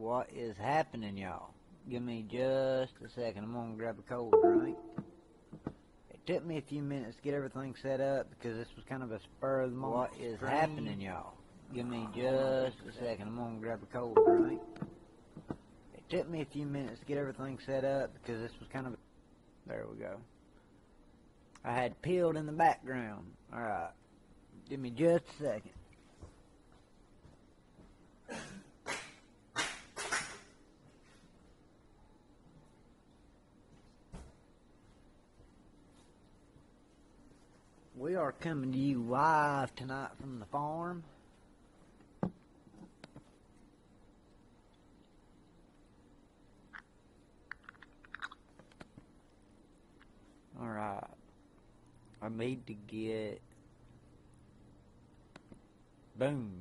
What is happening, y'all? Give me just a second. I'm gonna grab a cold drink. It took me a few minutes to get everything set up because this was kind of a spur of the moment. What is happening, y'all? Give me just a second. I'm gonna grab a cold drink. It took me a few minutes to get everything set up because this was kind of a... There we go. I had peeled in the background. Alright. Give me just a second. We are coming to you live tonight from the farm. Alright. I need to get... Boom.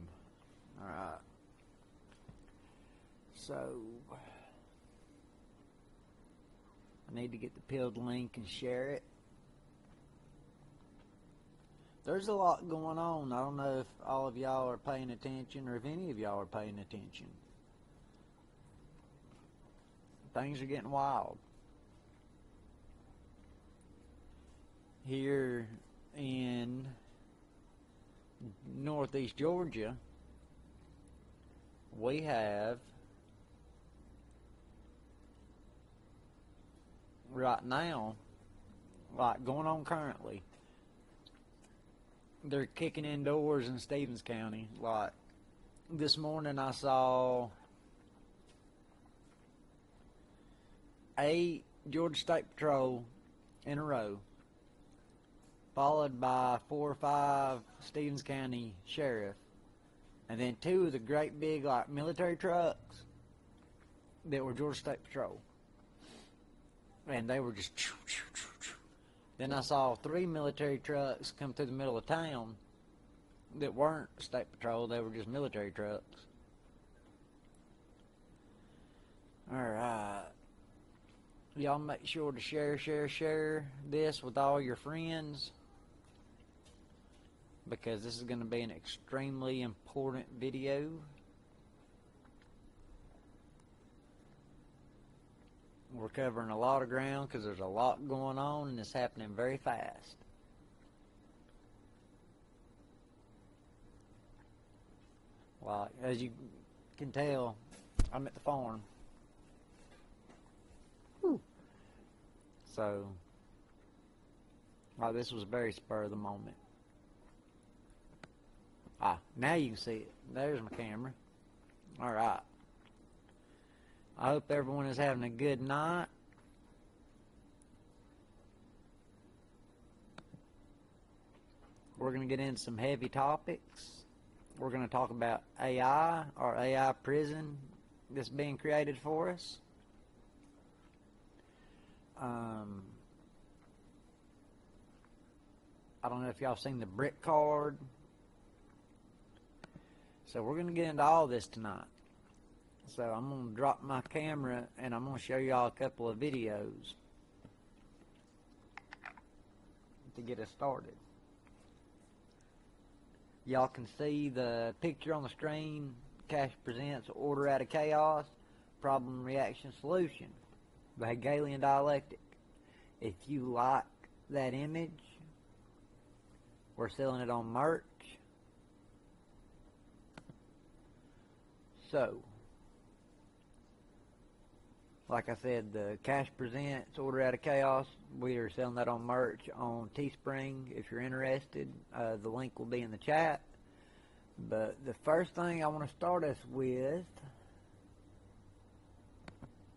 Alright. So... I need to get the pinned link and share it. There's a lot going on. I don't know if all of y'all are paying attention or if any of y'all are paying attention. Things are getting wild. Here in northeast Georgia, we have right now, like going on currently, they're kicking in doors in Stevens County. Like this morning I saw 8 Georgia State Patrol in a row, followed by 4 or 5 Stevens County Sheriff, and then 2 of the great big like military trucks that were Georgia State Patrol, and they were just choo, choo, choo, choo. Then I saw 3 military trucks come through the middle of town that weren't State Patrol, they were just military trucks. Alright. Y'all make sure to share this with all your friends, because this is going to be an extremely important video. We're covering a lot of ground because there's a lot going on and it's happening very fast. Well, as you can tell, I'm at the farm. Whew. So, this was very spur of the moment. Now you can see it. There's my camera. Alright. I hope everyone is having a good night. We're going to get into some heavy topics. We're going to talk about AI, or AI prison that's being created for us. I don't know if y'all seen the brick card. So we're going to get into all this tonight. So I'm going to drop my camera and I'm going to show y'all a couple of videos to get us started. Y'all can see the picture on the screen. Cash presents Order Out of Chaos, Problem, Reaction, Solution by Hegelian Dialectic. If you like that image, we're selling it on merch. So, like I said, the Cash presents Order Out of Chaos. We are selling that on merch on Teespring if you're interested. The link will be in the chat. But the first thing I want to start us with,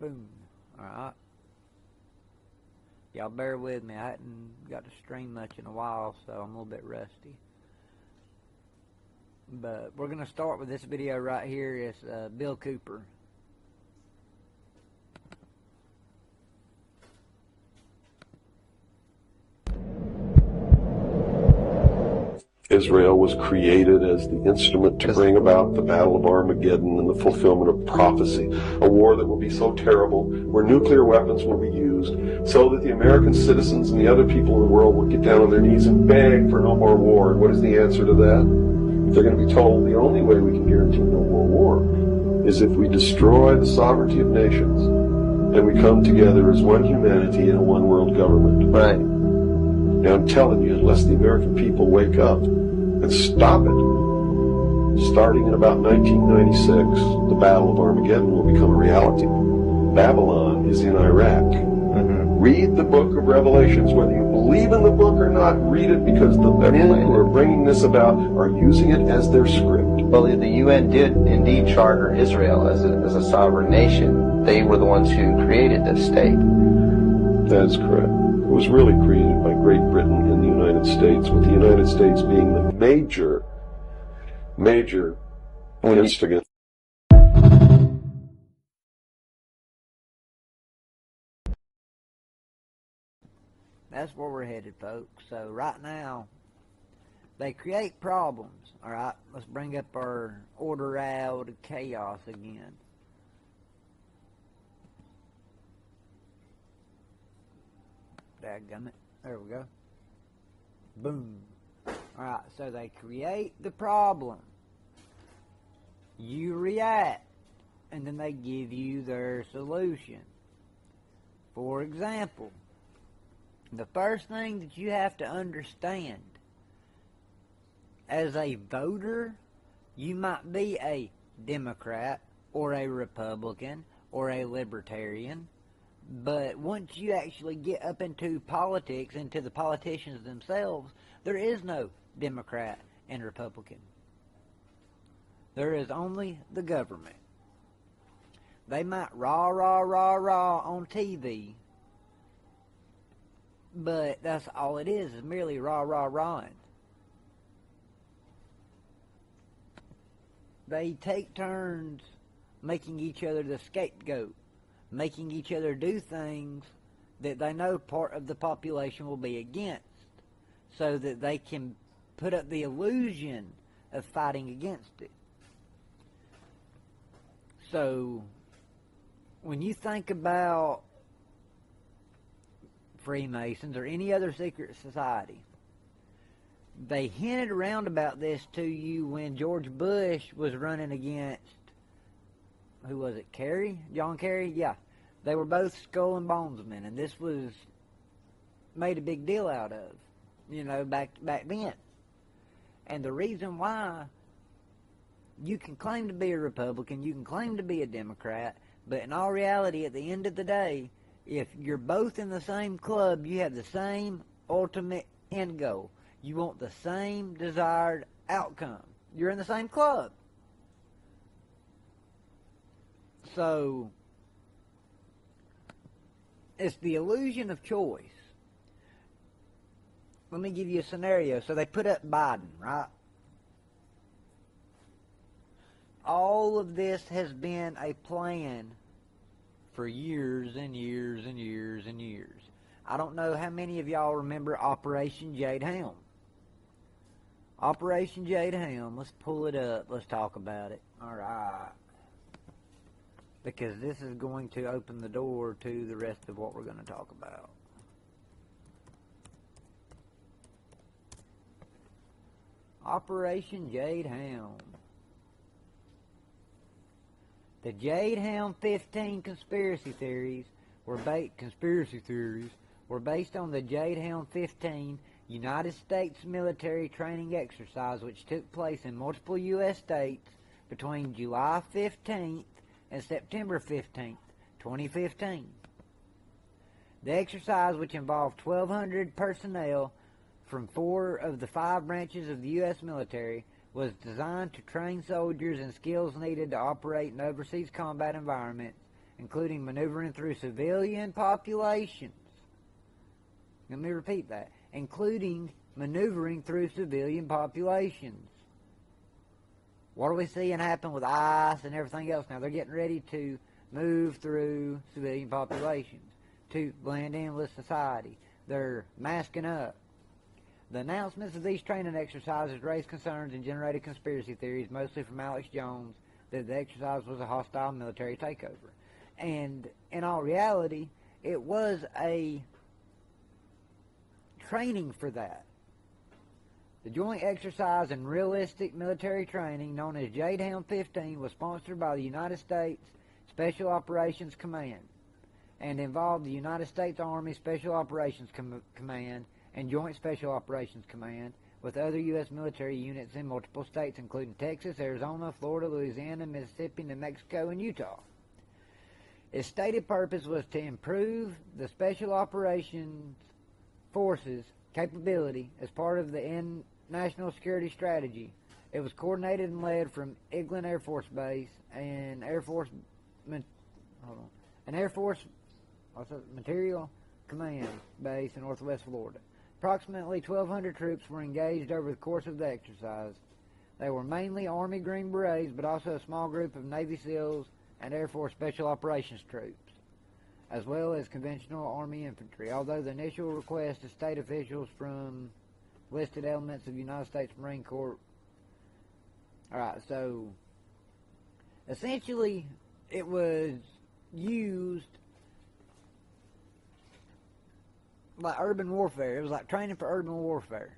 boom, alright. Y'all bear with me, I hadn't got to stream much in a while, so I'm a little bit rusty. But we're going to start with this video right here. It's Bill Cooper. Israel was created as the instrument to bring about the Battle of Armageddon and the fulfillment of prophecy, a war that will be so terrible, where nuclear weapons will be used, so that the American citizens and the other people in the world will get down on their knees and beg for no more war. And what is the answer to that? They're going to be told the only way we can guarantee no more war is if we destroy the sovereignty of nations and we come together as one humanity in a one world government. Right. Now I'm telling you, unless the American people wake up and stop it, starting in about 1996, the Battle of Armageddon will become a reality. Babylon is in Iraq. Read the book of Revelations, whether you believe in the book or not, read it, because the people who are bringing this about are using it as their script. Well, the UN did indeed charter Israel as a sovereign nation. They were the ones who created this state. That's correct. It was really created by Great Britain and the United States, with the United States being the major instigant. That's where we're headed, folks. So right now, they create problems. All right, let's bring up our order out of chaos again. Dadgummit. There we go. Boom. All right, so they create the problem. You react, and then they give you their solution. For example, the first thing that you have to understand, as a voter, you might be a Democrat or a Republican or a Libertarian, but once you actually get up into politics, into the politicians themselves, there is no Democrat and Republican. There is only the government. They might rah, rah, rah, rah on TV, but that's all it is merely rah, rah, rahing. They take turns making each other the scapegoat, making each other do things that they know part of the population will be against, so that they can put up the illusion of fighting against it. So, when you think about Freemasons or any other secret society, they hinted around about this to you when George Bush was running against, who was it, Kerry? John Kerry? Yeah. They were both skull and bonesmen, and this was made a big deal out of, you know, back then. And the reason why, you can claim to be a Republican, you can claim to be a Democrat, but in all reality, at the end of the day, if you're both in the same club, you have the same ultimate end goal. You want the same desired outcome. You're in the same club. So, it's the illusion of choice. Let me give you a scenario. So they put up Biden, right? All of this has been a plan for years and years and years and years. I don't know how many of y'all remember Operation Jade Helm. Operation Jade Helm, let's pull it up, let's talk about it. Alright. Because this is going to open the door to the rest of what we're going to talk about. Operation Jade Helm. The Jade Helm 15 conspiracy theories were based on the Jade Helm 15 United States military training exercise, which took place in multiple U.S. states between July 15th and September 15th, 2015. The exercise, which involved 1,200 personnel from 4 of the 5 branches of the U.S. military, was designed to train soldiers in skills needed to operate in overseas combat environments, including maneuvering through civilian populations. Let me repeat that. Including maneuvering through civilian populations. What are we seeing happen with ICE and everything else now? They're getting ready to move through civilian populations to blend in with society. They're masking up. The announcements of these training exercises raised concerns and generated conspiracy theories, mostly from Alex Jones, that the exercise was a hostile military takeover. And in all reality, it was a training for that. The joint exercise in realistic military training, known as JDHAM 15, was sponsored by the United States Special Operations Command and involved the United States Army Special Operations Command and Joint Special Operations Command with other U.S. military units in multiple states, including Texas, Arizona, Florida, Louisiana, Mississippi, New Mexico, and Utah. Its stated purpose was to improve the Special Operations Forces capability as part of the national security strategy. It was coordinated and led from Eglin Air Force Base and Air Force Material Command Base in Northwest Florida. Approximately 1,200 troops were engaged over the course of the exercise. They were mainly Army Green Berets, but also a small group of Navy SEALs and Air Force Special Operations troops, as well as conventional Army infantry, although the initial request to state officials from listed elements of the United States Marine Corps. Alright, so essentially it was used like urban warfare. It was like training for urban warfare.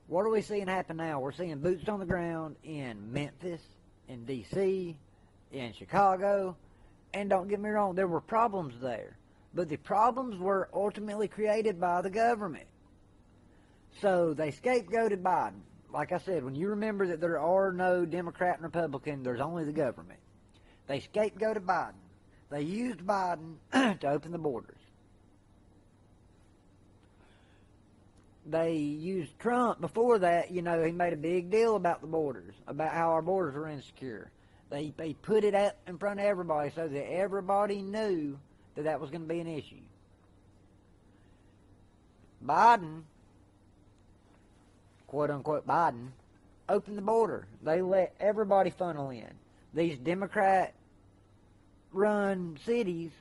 What are we seeing happen now? We're seeing boots on the ground in Memphis, in D.C., in Chicago, and don't get me wrong, there were problems there. But the problems were ultimately created by the government. So they scapegoated Biden. Like I said, when you remember that there are no Democrat and Republican, there's only the government. They scapegoated Biden. They used Biden to open the borders. They used Trump before that. You know, he made a big deal about the borders, about how our borders were insecure. They put it out in front of everybody so that everybody knew that that was going to be an issue. Biden, quote-unquote Biden, opened the border. They let everybody funnel in. These Democrat-run cities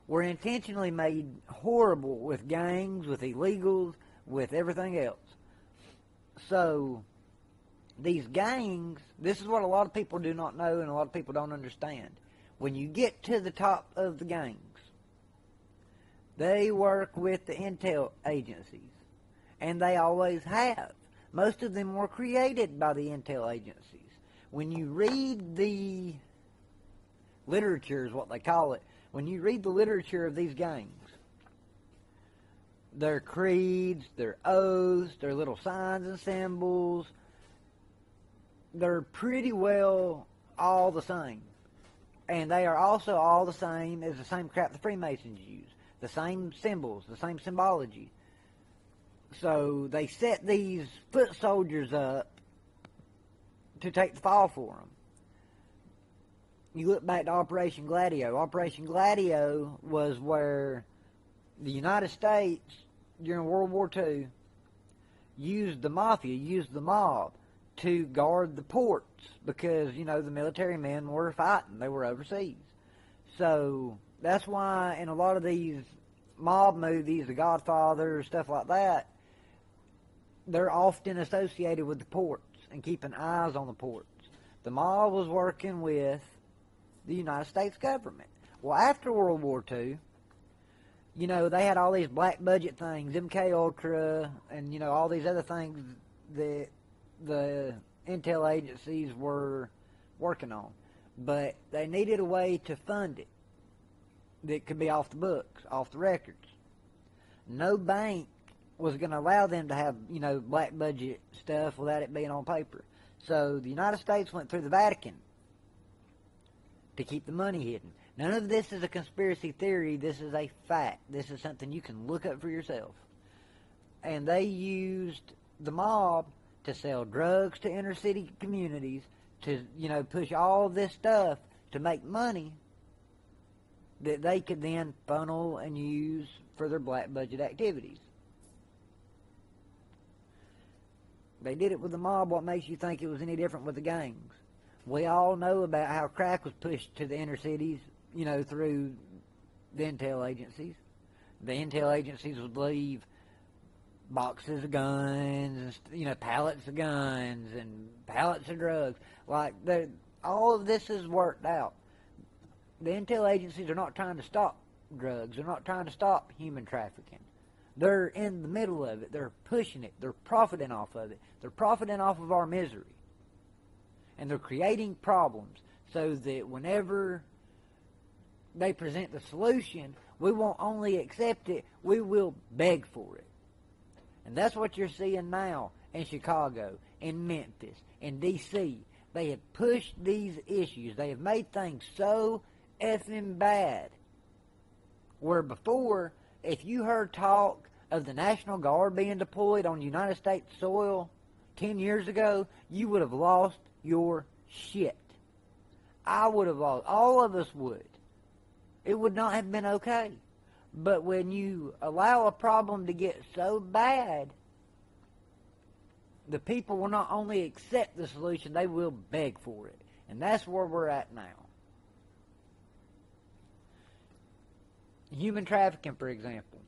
were intentionally made horrible with gangs, with illegals, with everything else. So these gangs, this is what a lot of people do not know and a lot of people don't understand. When you get to the top of the gangs, they work with the intel agencies, and they always have. Most of them were created by the intel agencies. When you read the literature, is what they call it, when you read the literature of these gangs, their creeds, their oaths, their little signs and symbols, they're pretty well all the same. And they are also all the same as the same crap the Freemasons use. The same symbols, the same symbology. So they set these foot soldiers up to take the fall for them. You look back to Operation Gladio. Operation Gladio was where the United States, during World War II, used the mafia, used the mob to guard the ports because, you know, the military men were fighting. They were overseas. So that's why in a lot of these mob movies, The Godfather, stuff like that, they're often associated with the ports and keeping eyes on the ports. The mob was working with the United States government. Well, after World War II, you know, they had all these black budget things, MK Ultra, and, you know, all these other things that the intel agencies were working on. But they needed a way to fund it that could be off the books, off the records. No bank was going to allow them to have, you know, black budget stuff without it being on paper. So the United States went through the Vatican to keep the money hidden. None of this is a conspiracy theory. This is a fact. This is something you can look up for yourself. And they used the mob to sell drugs to inner city communities, to, you know, push all this stuff to make money that they could then funnel and use for their black budget activities. They did it with the mob. What makes you think it was any different with the gangs? We all know about how crack was pushed to the inner cities, you know, through the intel agencies. The intel agencies would leave boxes of guns, and, you know, pallets of guns and pallets of drugs. Like, all of this is worked out. The intel agencies are not trying to stop drugs. They're not trying to stop human trafficking. They're in the middle of it. They're pushing it. They're profiting off of it. They're profiting off of our misery. And they're creating problems so that whenever they present the solution, we won't only accept it, we will beg for it. And that's what you're seeing now in Chicago, in Memphis, in D.C. They have pushed these issues. They have made things so effing bad. Where before, if you heard talk of the National Guard being deployed on United States soil 10 years ago, you would have lost your shit. I would have lost. All of us would. It would not have been okay. But when you allow a problem to get so bad, the people will not only accept the solution, they will beg for it. And that's where we're at now. Human trafficking, for example.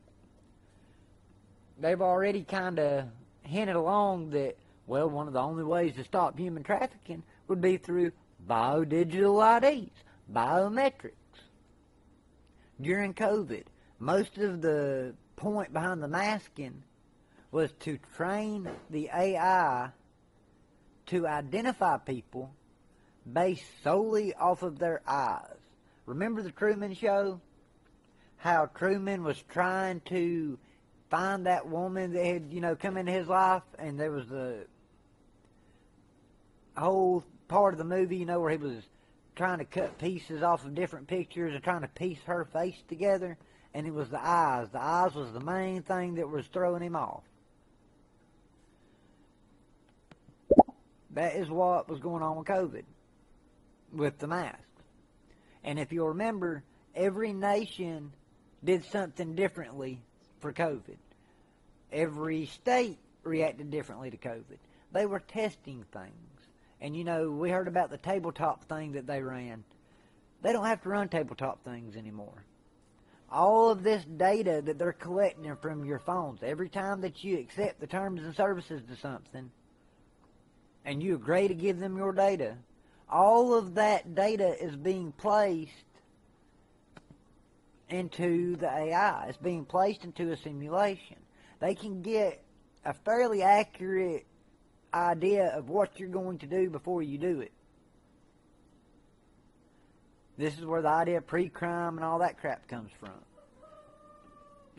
They've already kind of hinted along that, well, one of the only ways to stop human trafficking would be through biodigital IDs, biometrics. During COVID, most of the point behind the masking was to train the AI to identify people based solely off of their eyes. Remember the Truman Show? How Truman was trying to find that woman that had, come into his life, and there was the whole part of the movie, where he was trying to cut pieces off of different pictures and trying to piece her face together, and it was the eyes. The eyes was the main thing that was throwing him off. That is what was going on with COVID, with the mask. And if you'll remember, every nation did something differently for COVID. Every state reacted differently to COVID. They were testing things. And we heard about the tabletop thing that they ran. They don't have to run tabletop things anymore. All of this data that they're collecting from your phones, every time that you accept the terms and services to something, and you agree to give them your data, all of that data is being placed into the AI. It's being placed into a simulation. They can get a fairly accurate idea of what you're going to do before you do it. This is where the idea of pre-crime and all that crap comes from.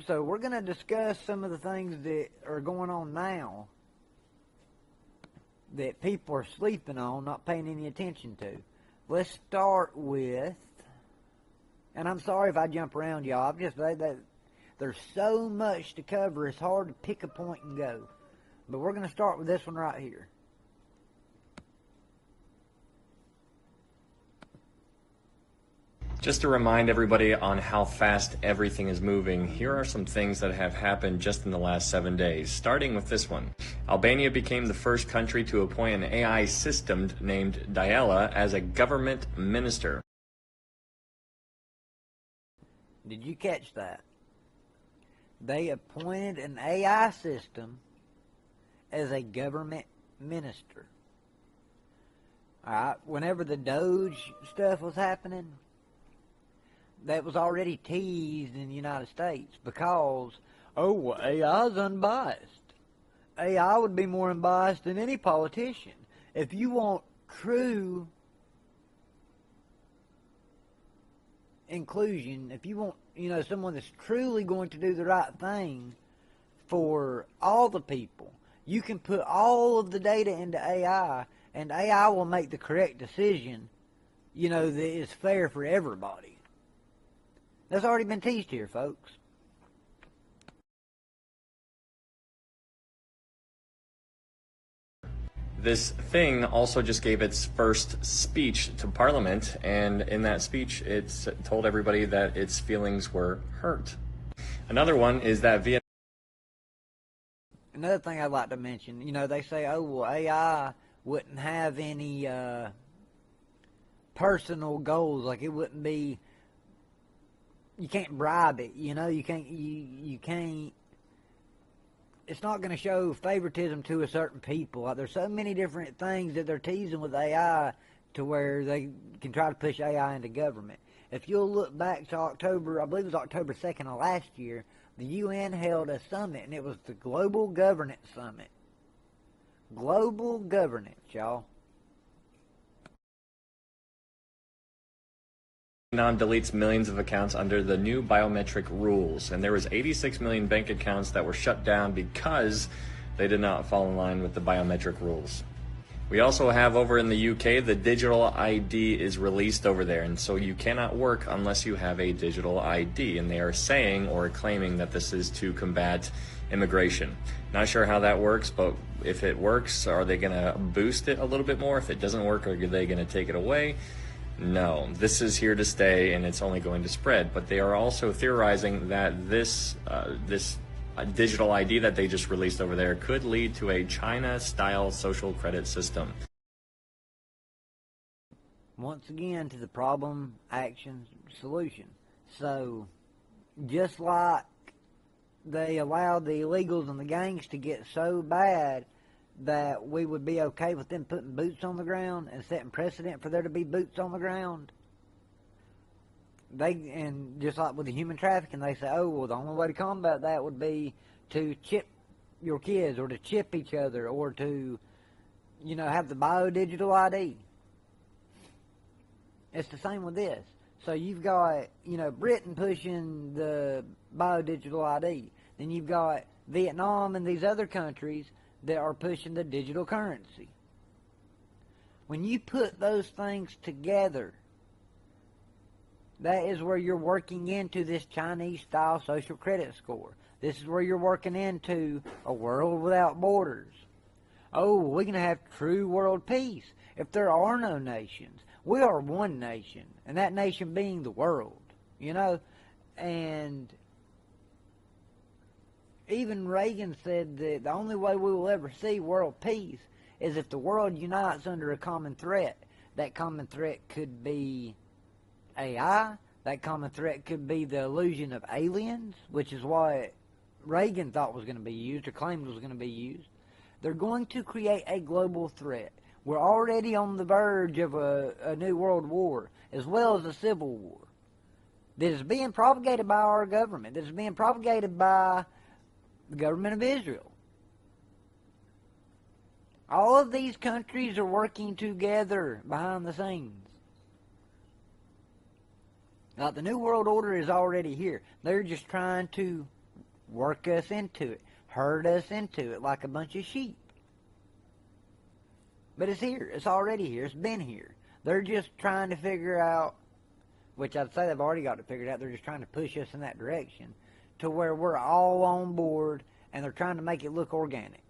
So we're going to discuss some of the things that are going on now that people are sleeping on, not paying any attention to. Let's start with, and I'm sorry if I jump around, y'all. There's so much to cover, it's hard to pick a point and go. But we're going to start with this one right here. Just to remind everybody on how fast everything is moving, here are some things that have happened just in the last 7 days, starting with this one. Albania became the first country to appoint an AI system named Diala as a government minister. Did you catch that? They appointed an AI system as a government minister. Alright, whenever the Doge stuff was happening, that was already teased in the United States because, AI is unbiased. AI would be more unbiased than any politician. If you want true inclusion, if you want, someone that's truly going to do the right thing for all the people, you can put all of the data into AI, and AI will make the correct decision, that is fair for everybody. That's already been teased here, folks. This thing also just gave its first speech to Parliament, and in that speech, it told everybody that its feelings were hurt. Another one is that Another thing I'd like to mention, they say, AI wouldn't have any personal goals, like it wouldn't be, you can't bribe it, you can't, it's not going to show favoritism to a certain people. Like, there's so many different things that they're teasing with AI to where they can try to push AI into government. If you'll look back to October, I believe it was October 2nd of last year, the UN held a summit, and it was the Global Governance Summit. Global governance, y'all. Deletes millions of accounts under the new biometric rules, and there was 86 million bank accounts that were shut down because they did not fall in line with the biometric rules. We also have over in the UK, the digital ID is released over there, and so you cannot work unless you have a digital ID, and they are saying or claiming that this is to combat immigration. Not sure how that works, but if it works, are they going to boost it a little bit more? If it doesn't work, are they going to take it away? No, this is here to stay, and it's only going to spread. But they are also theorizing that this digital ID that they just released over there could lead to a China-style social credit system. Once again, to the problem, action, solution. So, just like they allowed the illegals and the gangs to get so bad that we would be okay with them putting boots on the ground and setting precedent for there to be boots on the ground. And just like with the human trafficking, they say, oh, well, the only way to combat that would be to chip your kids or to chip each other or to, have the biodigital ID. It's the same with this. So you've got, Britain pushing the biodigital ID. Then you've got Vietnam and these other countries that are pushing the digital currency. When you put those things together, that is where you're working into this Chinese-style social credit score. This is where you're working into a world without borders. Oh, we're going to have true world peace. If there are no nations, we are one nation, and that nation being the world, And even Reagan said that the only way we will ever see world peace is if the world unites under a common threat. That common threat could be AI. That common threat could be the illusion of aliens, which is what Reagan thought was going to be used or claimed was going to be used. They're going to create a global threat. We're already on the verge of a new world war, as well as a civil war, that is being propagated by our government, that is being propagated by the government of Israel. All of these countries are working together behind the scenes. Now, the New World Order is already here. They're just trying to work us into it, herd us into it like a bunch of sheep. But it's here. It's already here. It's been here. They're just trying to figure out, which I'd say they've already got it figured out, they're just trying to push us in that direction to where we're all on board, and they're trying to make it look organic.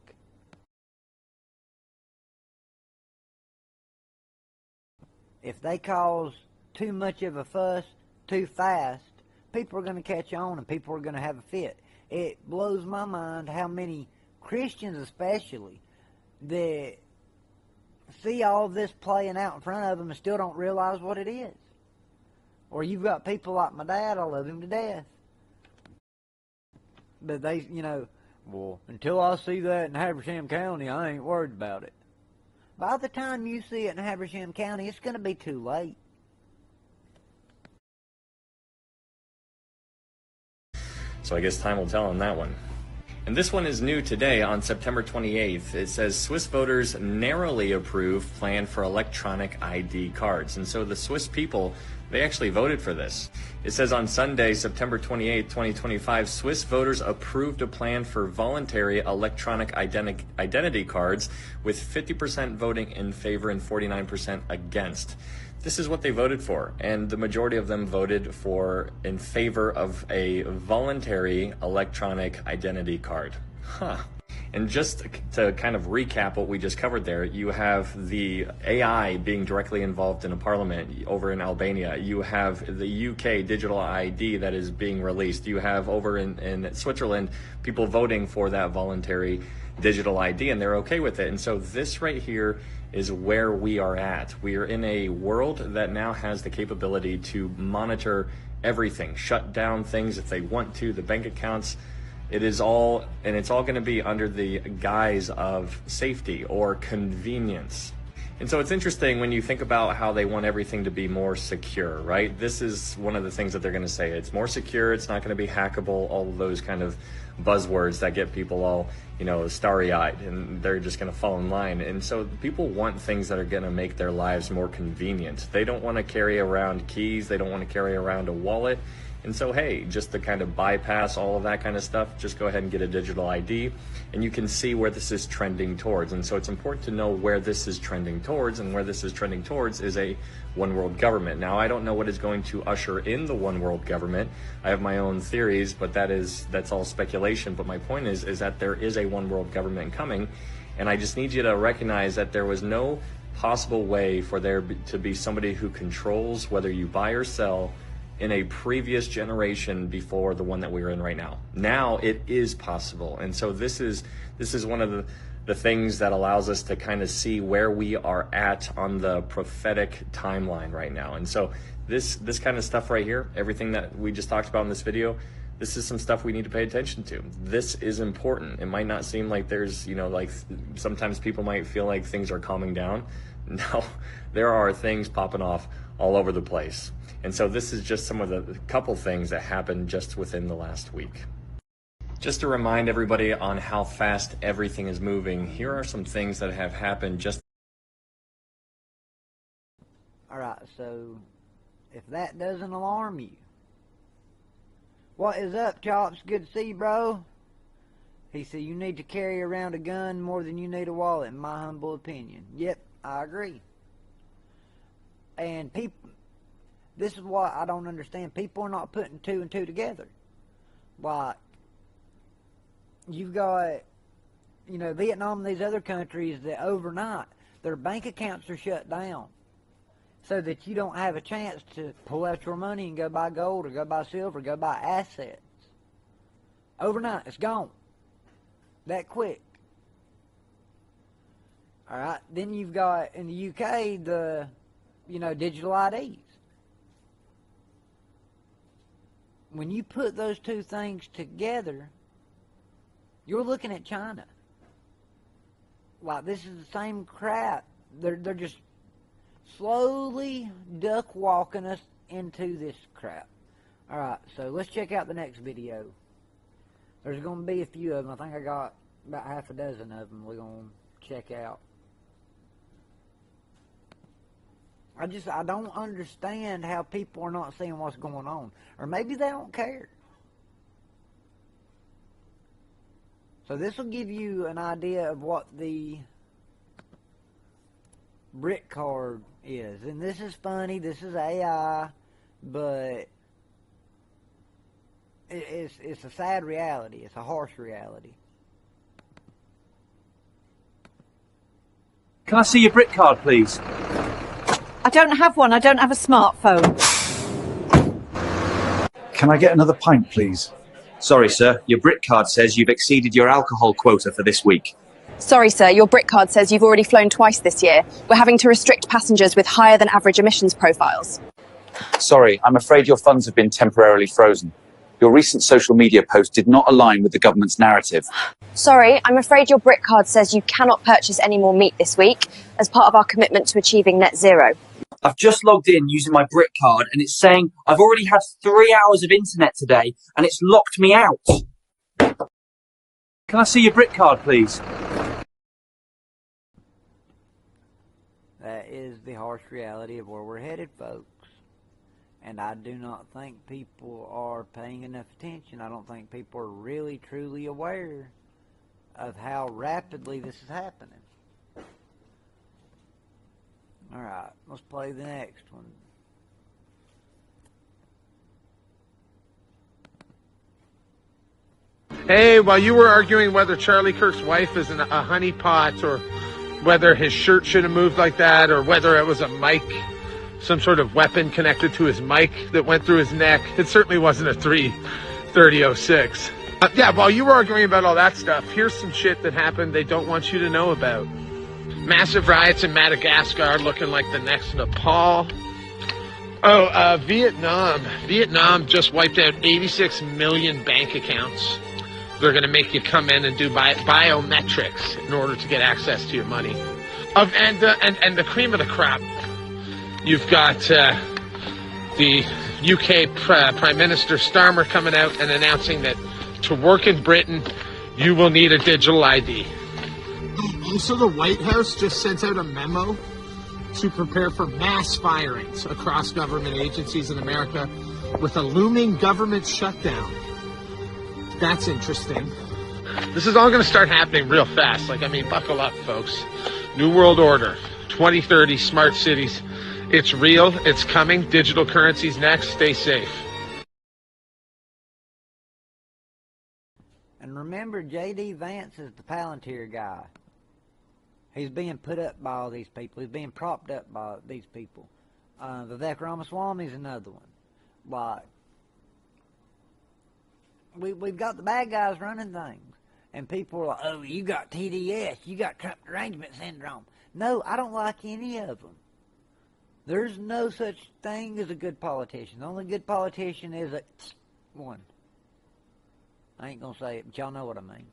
If they cause too much of a fuss too fast, people are going to catch on and people are going to have a fit. It blows my mind how many Christians especially that see all of this playing out in front of them and still don't realize what it is. Or you've got people like my dad, I love him to death. But they, well, until I see that in Habersham County, I ain't worried about it. By the time you see it in Habersham County, it's going to be too late. So I guess time will tell on that one. And this one is new today on September 28th. It says Swiss voters narrowly approve plan for electronic ID cards. And so the Swiss people, they actually voted for this. It says on Sunday, September 28th, 2025, Swiss voters approved a plan for voluntary electronic identity cards with 50% voting in favor and 49% against. This is what they voted for, and the majority of them voted for in favor of a voluntary electronic identity card. And just to kind of recap what we just covered there, you have the AI being directly involved in a parliament over in Albania. You have the UK digital ID that is being released. You have over in Switzerland people voting for that voluntary digital ID, and they're okay with it. And so this right here is where we are at. We are in a world that now has the capability to monitor everything, shut down things if they want to, the bank accounts. It's all going to be under the guise of safety or convenience. And so it's interesting when you think about how they want everything to be more secure, right? This is one of the things that they're going to say. It's more secure. It's not going to be hackable. All of those kind of buzzwords that get people all, starry-eyed, and they're just going to fall in line. And so people want things that are going to make their lives more convenient. They don't want to carry around keys. They don't want to carry around a wallet. And so, hey, just to kind of bypass all of that kind of stuff, just go ahead and get a digital ID, and you can see where this is trending towards. And so it's important to know where this is trending towards, and where this is trending towards is a one world government. Now, I don't know what is going to usher in the one world government. I have my own theories, but that's all speculation. But my point is that there is a one world government coming, and I just need you to recognize that there was no possible way for there to be somebody who controls whether you buy or sell in a previous generation before the one that we're in right now. Now it is possible. And so this is one of the things that allows us to kind of see where we are at on the prophetic timeline right now. And so this kind of stuff right here, everything that we just talked about in this video, this is some stuff we need to pay attention to. This is important. It might not seem like there's, like sometimes people might feel like things are calming down. No, there are things popping off all over the place. And so this is just some of the couple things that happened just within the last week. Just to remind everybody on how fast everything is moving, here are some things that have happened just... Alright, so if that doesn't alarm you, what is up, Chops? Good to see you, bro. He said you need to carry around a gun more than you need a wallet, in my humble opinion. Yep, I agree. And people... This is what I don't understand. People are not putting two and two together. Like, you've got, Vietnam and these other countries that overnight, their bank accounts are shut down so that you don't have a chance to pull out your money and go buy gold or go buy silver, go buy assets. Overnight, it's gone. That quick. Alright, then you've got, in the UK, the, digital IDs. When you put those two things together, you're looking at China. Like, this is the same crap. They're just slowly duck walking us into this crap. Alright, so let's check out the next video. There's going to be a few of them. I think I got about half a dozen of them we're going to check out. I don't understand how people are not seeing what's going on. Or maybe they don't care. So this will give you an idea of what the brick card is. And this is funny, this is AI, but it's a sad reality. It's a harsh reality. Can I see your brick card, please? I don't have one. I don't have a smartphone. Can I get another pint, please? Sorry, sir. Your brick card says you've exceeded your alcohol quota for this week. Sorry, sir. Your brick card says you've already flown twice this year. We're having to restrict passengers with higher than average emissions profiles. Sorry, I'm afraid your funds have been temporarily frozen. Your recent social media post did not align with the government's narrative. Sorry, I'm afraid your brick card says you cannot purchase any more meat this week as part of our commitment to achieving net zero. I've just logged in using my brick card and it's saying I've already had 3 hours of internet today and it's locked me out. Can I see your brick card, please? That is the harsh reality of where we're headed, folks. And I do not think people are paying enough attention. I don't think people are really, truly aware of how rapidly this is happening. Alright, let's play the next one. Hey, while you were arguing whether Charlie Kirk's wife is a honeypot or whether his shirt should have moved like that or whether it was a mic, some sort of weapon connected to his mic that went through his neck, it certainly wasn't a 33006. Yeah, while you were arguing about all that stuff, here's some shit that happened they don't want you to know about. Massive riots in Madagascar looking like the next Nepal. Vietnam. Vietnam just wiped out 86 million bank accounts. They're going to make you come in and do biometrics in order to get access to your money. And the cream of the crop, you've got the UK Prime Minister Starmer coming out and announcing that to work in Britain, you will need a digital ID. Also, the White House just sent out a memo to prepare for mass firings across government agencies in America with a looming government shutdown. That's interesting. This is all going to start happening real fast. Buckle up, folks. New World Order, 2030, smart cities. It's real. It's coming. Digital currencies next. Stay safe. And remember, J.D. Vance is the Palantir guy. He's being put up by all these people. He's being propped up by these people. Vivek Ramaswamy is another one. We've got the bad guys running things. And people are like, oh, you got TDS, you got Trump derangement syndrome. No, I don't like any of them. There's no such thing as a good politician. The only good politician is one. I ain't going to say it, but y'all know what I mean.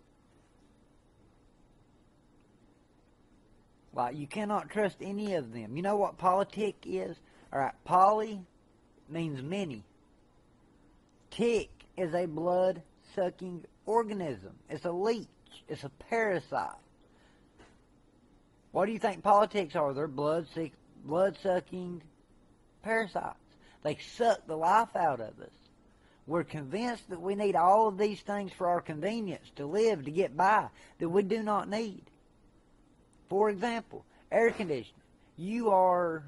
You cannot trust any of them. You know what politic is? All right, poly means many. Tick is a blood-sucking organism. It's a leech. It's a parasite. What do you think politics are? They're blood-sucking parasites. They suck the life out of us. We're convinced that we need all of these things for our convenience, to live, to get by, that we do not need. For example, air conditioning. You are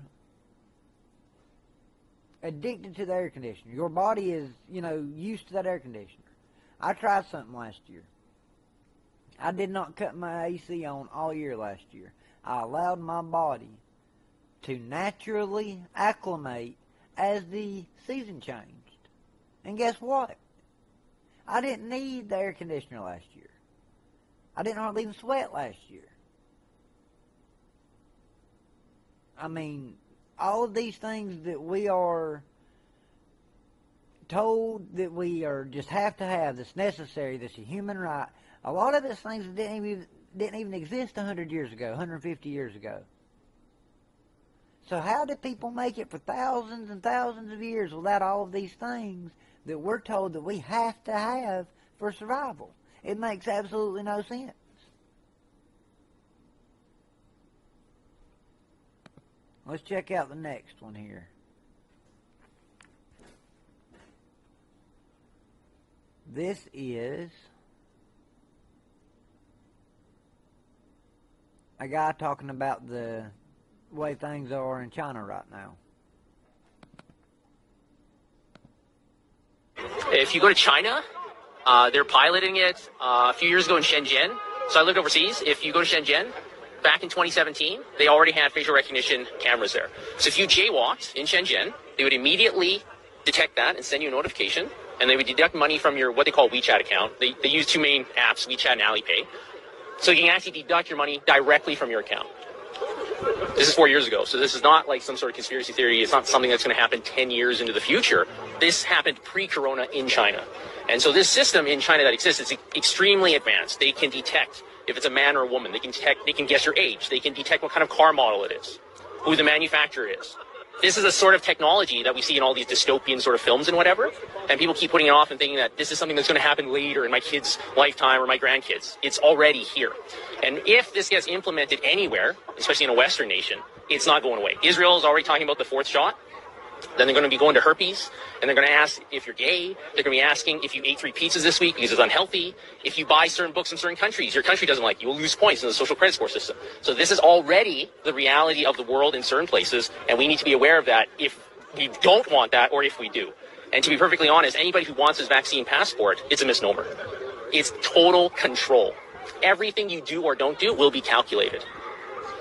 addicted to the air conditioner. Your body is, used to that air conditioner. I tried something last year. I did not cut my AC on all year last year. I allowed my body to naturally acclimate as the season changed. And guess what? I didn't need the air conditioner last year. I didn't hardly even sweat last year. All of these things that we are told that we are just have to have, that's necessary, that's a human right, a lot of it's things that didn't even exist 100 years ago, 150 years ago. So how did people make it for thousands and thousands of years without all of these things that we're told that we have to have for survival? It makes absolutely no sense. Let's check out the next one here. This is a guy talking about the way things are in China right now. If you go to China, they're piloting it a few years ago in Shenzhen. So I lived overseas. If you go to Shenzhen, back in 2017, they already had facial recognition cameras there. So if you jaywalked in Shenzhen, they would immediately detect that and send you a notification, and they would deduct money from your what they call WeChat account. They use two main apps, WeChat and Alipay. So you can actually deduct your money directly from your account. This is 4 years ago, so this is not like some sort of conspiracy theory. It's not something that's going to happen 10 years into the future. This happened pre-corona in China. And so this system in China that exists is extremely advanced. They can detect if it's a man or a woman. They can guess your age. They can detect what kind of car model it is, who the manufacturer is. This is a sort of technology that we see in all these dystopian sort of films and whatever. And people keep putting it off and thinking that this is something that's going to happen later in my kids' lifetime or my grandkids. It's already here. And if this gets implemented anywhere, especially in a Western nation, it's not going away. Israel is already talking about the fourth shot. Then they're going to be going to herpes, and they're going to ask if you're gay. They're going to be asking if you ate 3 pizzas this week because it's unhealthy. If you buy certain books in certain countries, your country doesn't like you. You'll lose points in the social credit score system. So this is already the reality of the world in certain places, and we need to be aware of that if we don't want that or if we do. And to be perfectly honest, anybody who wants this vaccine passport, it's a misnomer. It's total control. Everything you do or don't do will be calculated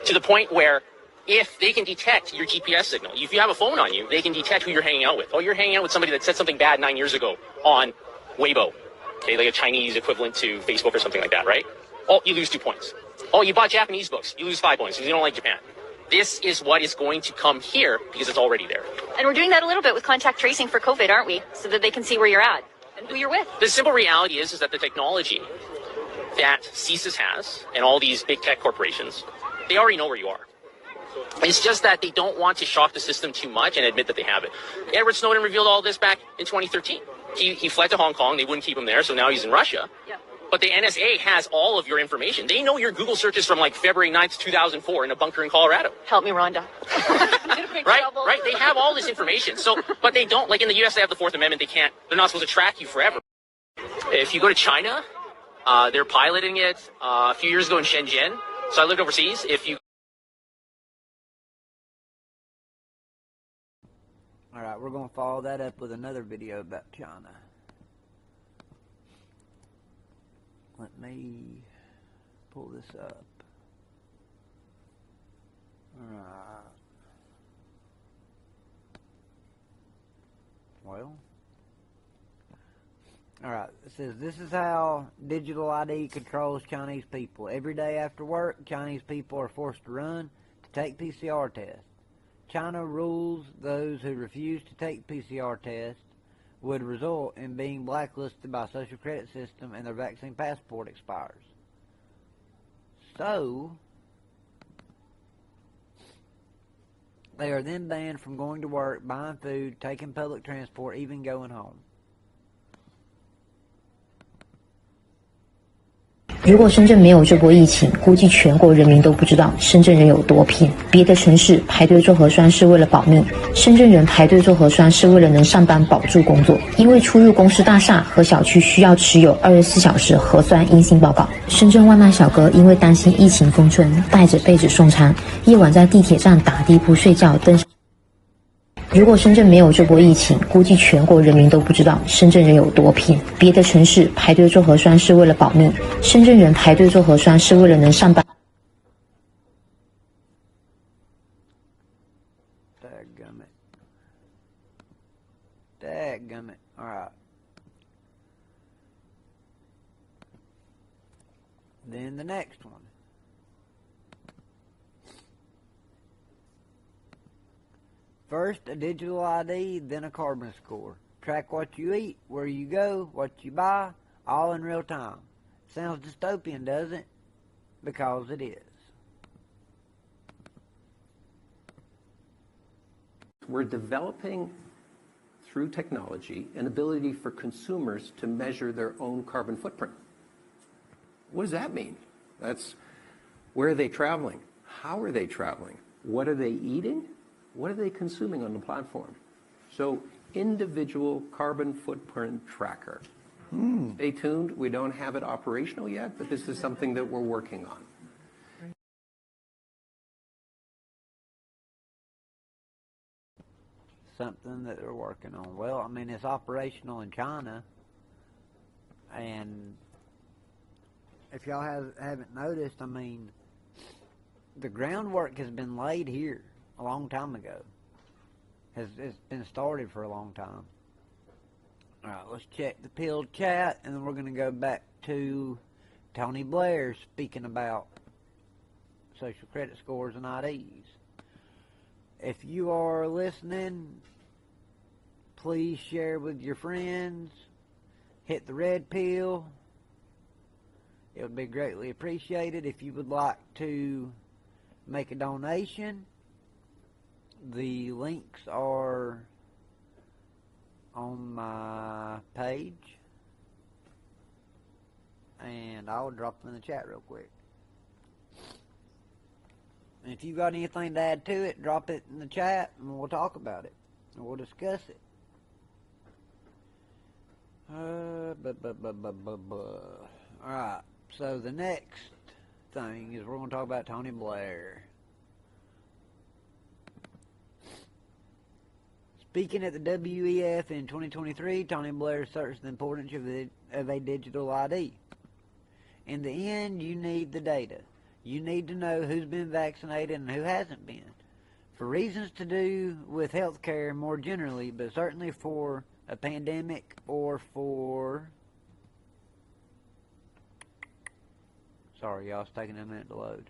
to the point where if they can detect your GPS signal, if you have a phone on you, they can detect who you're hanging out with. Oh, you're hanging out with somebody that said something bad 9 years ago on Weibo, okay, like a Chinese equivalent to Facebook or something like that, right? Oh, you lose 2 points. Oh, you bought Japanese books, you lose 5 points because you don't like Japan. This is what is going to come here because it's already there. And we're doing that a little bit with contact tracing for COVID, aren't we? So that they can see where you're at and who you're with. The simple reality is that the technology that CSIS has and all these big tech corporations They already know where you are. It's just that they don't want to shock the system too much and admit that they have it. Edward Snowden revealed all this back in 2013. He fled to Hong Kong. They wouldn't keep him there, so now he's in Russia. Yeah. But the NSA has all of your information. They know your Google searches from like February 9th, 2004 in a bunker in Colorado. Help me, Rhonda. Right? They have all this information. So, but they don't, like in the US, they have the Fourth Amendment. They're not supposed to track you forever. If you go to China, they're piloting it a few years ago in Shenzhen. So I lived overseas. Alright, we're going to follow that up with another video about China. Let me pull this up. Alright. Well. Alright, it says, this is how digital ID controls Chinese people. Every day after work, Chinese people are forced to run to take PCR tests. China rules those who refuse to take PCR tests would result in being blacklisted by a social credit system and their vaccine passport expires. So, they are then banned from going to work, buying food, taking public transport, even going home. 如果深圳没有这波疫情，估计全国人民都不知道深圳人有多拼。别的城市排队做核酸是为了保命，深圳人排队做核酸是为了能上班保住工作。因为出入公司大厦和小区需要持有24小时核酸阴性报告。深圳外卖小哥因为担心疫情封村，带着被子送餐，夜晚在地铁站打地铺睡觉登。如果深圳没有这波疫情，估计全国人民都不知道深圳人有多拼。别的城市排队做核酸是为了保命，深圳人排队做核酸是为了能上班。Dadgummit. Alright. Then the next one. First, a digital ID, then a carbon score. Track what you eat, where you go, what you buy, all in real time. Sounds dystopian, doesn't it? Because it is. We're developing, through technology, an ability for consumers to measure their own carbon footprint. What does that mean? That's, where are they traveling? How are they traveling? What are they eating? What are they consuming on the platform? So, individual carbon footprint tracker. Stay tuned. We don't have it operational yet, but this is something that we're working on. Something that they're working on. Well, I mean, it's operational in China, and if y'all haven't noticed, I mean, the groundwork has been laid here a long time ago. It's been started for a long time. Alright, let's check the pilled chat, and then we're going to go back to Tony Blair speaking about social credit scores and IDs. If you are listening, please share with your friends. Hit the red pill. It would be greatly appreciated. If you would like to make a donation, the links are on my page, and I'll drop them in the chat real quick. And if you've got anything to add to it, drop it in the chat, and we'll talk about it, and we'll discuss it. Alright, so the next thing is we're going to talk about Tony Blair. Speaking at the WEF in 2023, Tony Blair asserts the importance of a digital ID. In the end, you need the data. You need to know who's been vaccinated and who hasn't been. For reasons to do with healthcare more generally, but certainly for a pandemic or for... Sorry, y'all, it's taking a minute to load.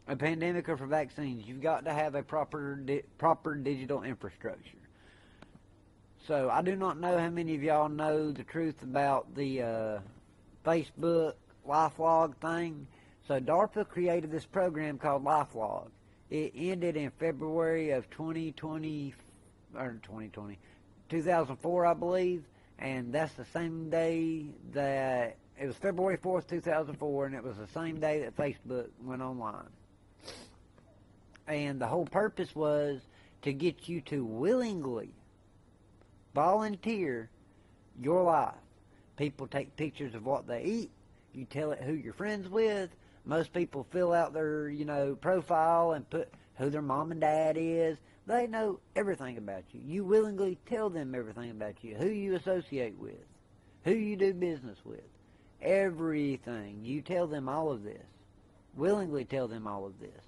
A pandemic or for vaccines, you've got to have a proper digital infrastructure. So, I do not know how many of y'all know the truth about the Facebook LifeLog thing. So DARPA created this program called LifeLog. It ended in February of 2004, I believe, and that's the same day that, it was February 4th, 2004, and it was the same day that Facebook went online. And the whole purpose was to get you to willingly volunteer your life. People take pictures of what they eat. You tell it who you're friends with. Most people fill out their, profile and put who their mom and dad is. They know everything about you. You willingly tell them everything about you, who you associate with, who you do business with, everything. You tell them all of this. Willingly tell them all of this.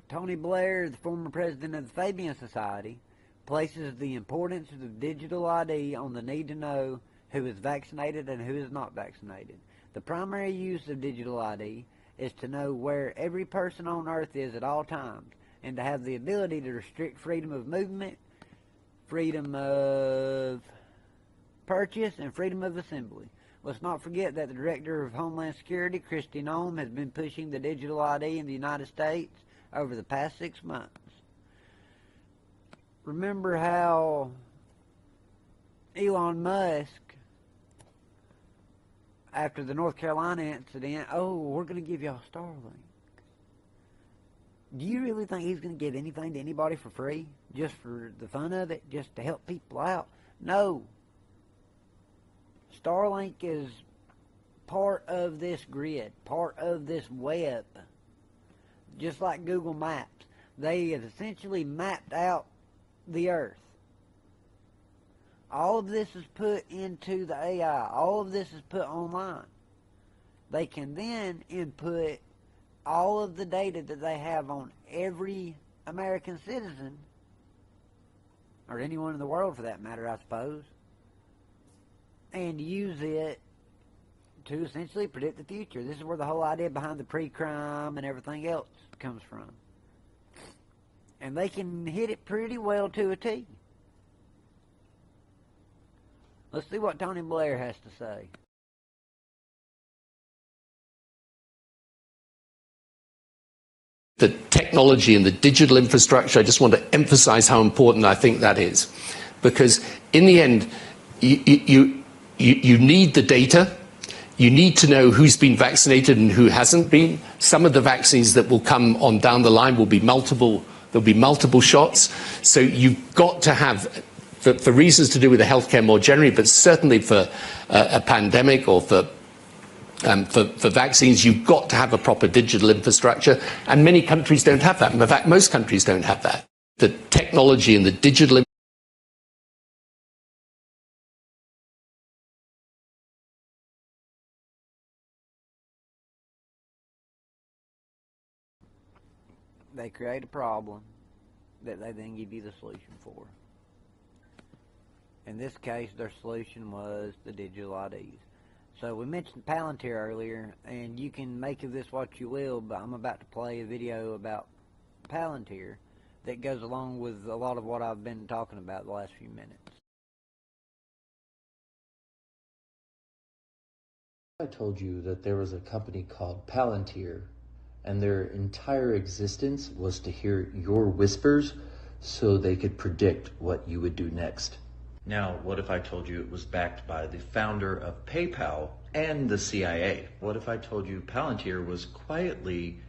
Tony Blair, the former president of the Fabian Society, places the importance of digital ID on the need to know who is vaccinated and who is not vaccinated. The primary use of digital ID is to know where every person on earth is at all times, and to have the ability to restrict freedom of movement, freedom of purchase, and freedom of assembly. Let's not forget that the Director of Homeland Security, Kristi Noem, has been pushing the digital ID in the United States over the past 6 months. Remember how Elon Musk, after the North Carolina incident, we're going to give y'all Starlink. Do you really think he's going to give anything to anybody for free? Just for the fun of it? Just to help people out? No. Starlink is part of this grid, part of this web. Just like Google Maps. They have essentially mapped out the earth. All of this is put into the AI. All of this is put online. They can then input all of the data that they have on every American citizen, or anyone in the world for that matter, I suppose, and use it to essentially predict the future. This is where the whole idea behind the pre-crime and everything else comes from. And they can hit it pretty well to a T. Let's see what Tony Blair has to say. The technology and the digital infrastructure, I just want to emphasize how important I think that is. Because in the end, you need the data. You need to know who's been vaccinated and who hasn't been. Some of the vaccines that will come on down the line will be multiple. There'll be multiple shots. So you've got to have, for reasons to do with the healthcare more generally, but certainly for a pandemic or for vaccines, you've got to have a proper digital infrastructure. And many countries don't have that. In fact, most countries don't have that. The technology and the digital They create a problem that they then give you the solution for. In this case, their solution was the digital IDs. So we mentioned Palantir earlier, and you can make of this what you will, but I'm about to play a video about Palantir that goes along with a lot of what I've been talking about the last few minutes. I told you that there was a company called Palantir, and their entire existence was to hear your whispers so they could predict what you would do next. Now, what if I told you it was backed by the founder of PayPal and the CIA? What if I told you Palantir was quietly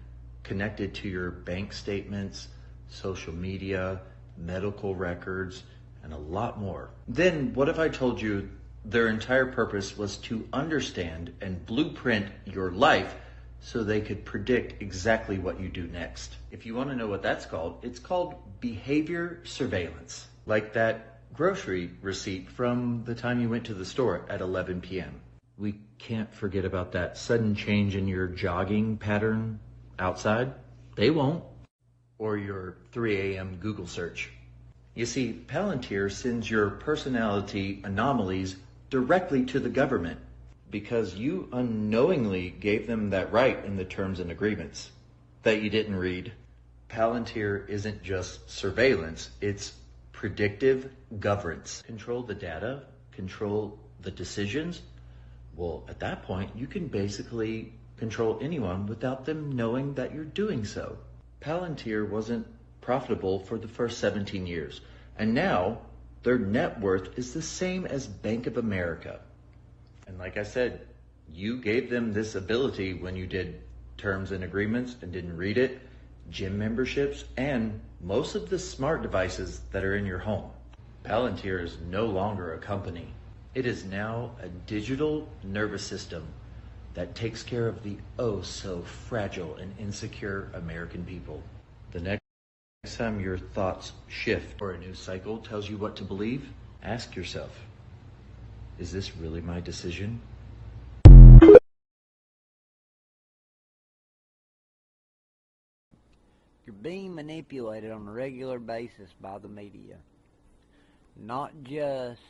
connected to your bank statements, social media, medical records, and a lot more? Then what if I told you their entire purpose was to understand and blueprint your life so they could predict exactly what you do next? If you want to know what that's called, it's called behavior surveillance. Like that grocery receipt from the time you went to the store at 11 p.m. We can't forget about that sudden change in your jogging pattern outside. They won't. Or your 3 a.m. Google search. You see, Palantir sends your personality anomalies directly to the government because you unknowingly gave them that right in the terms and agreements that you didn't read. Palantir isn't just surveillance, it's predictive governance. Control the data, control the decisions. Well, at that point, you can basically control anyone without them knowing that you're doing so. Palantir wasn't profitable for the first 17 years, and now their net worth is the same as Bank of America. And like I said, you gave them this ability when you did terms and agreements and didn't read it, gym memberships, and most of the smart devices that are in your home. Palantir is no longer a company. It is now a digital nervous system that takes care of the oh so fragile and insecure American people. The next time your thoughts shift or a news cycle tells you what to believe, ask yourself, is this really my decision? You're being manipulated on a regular basis by the media. Not just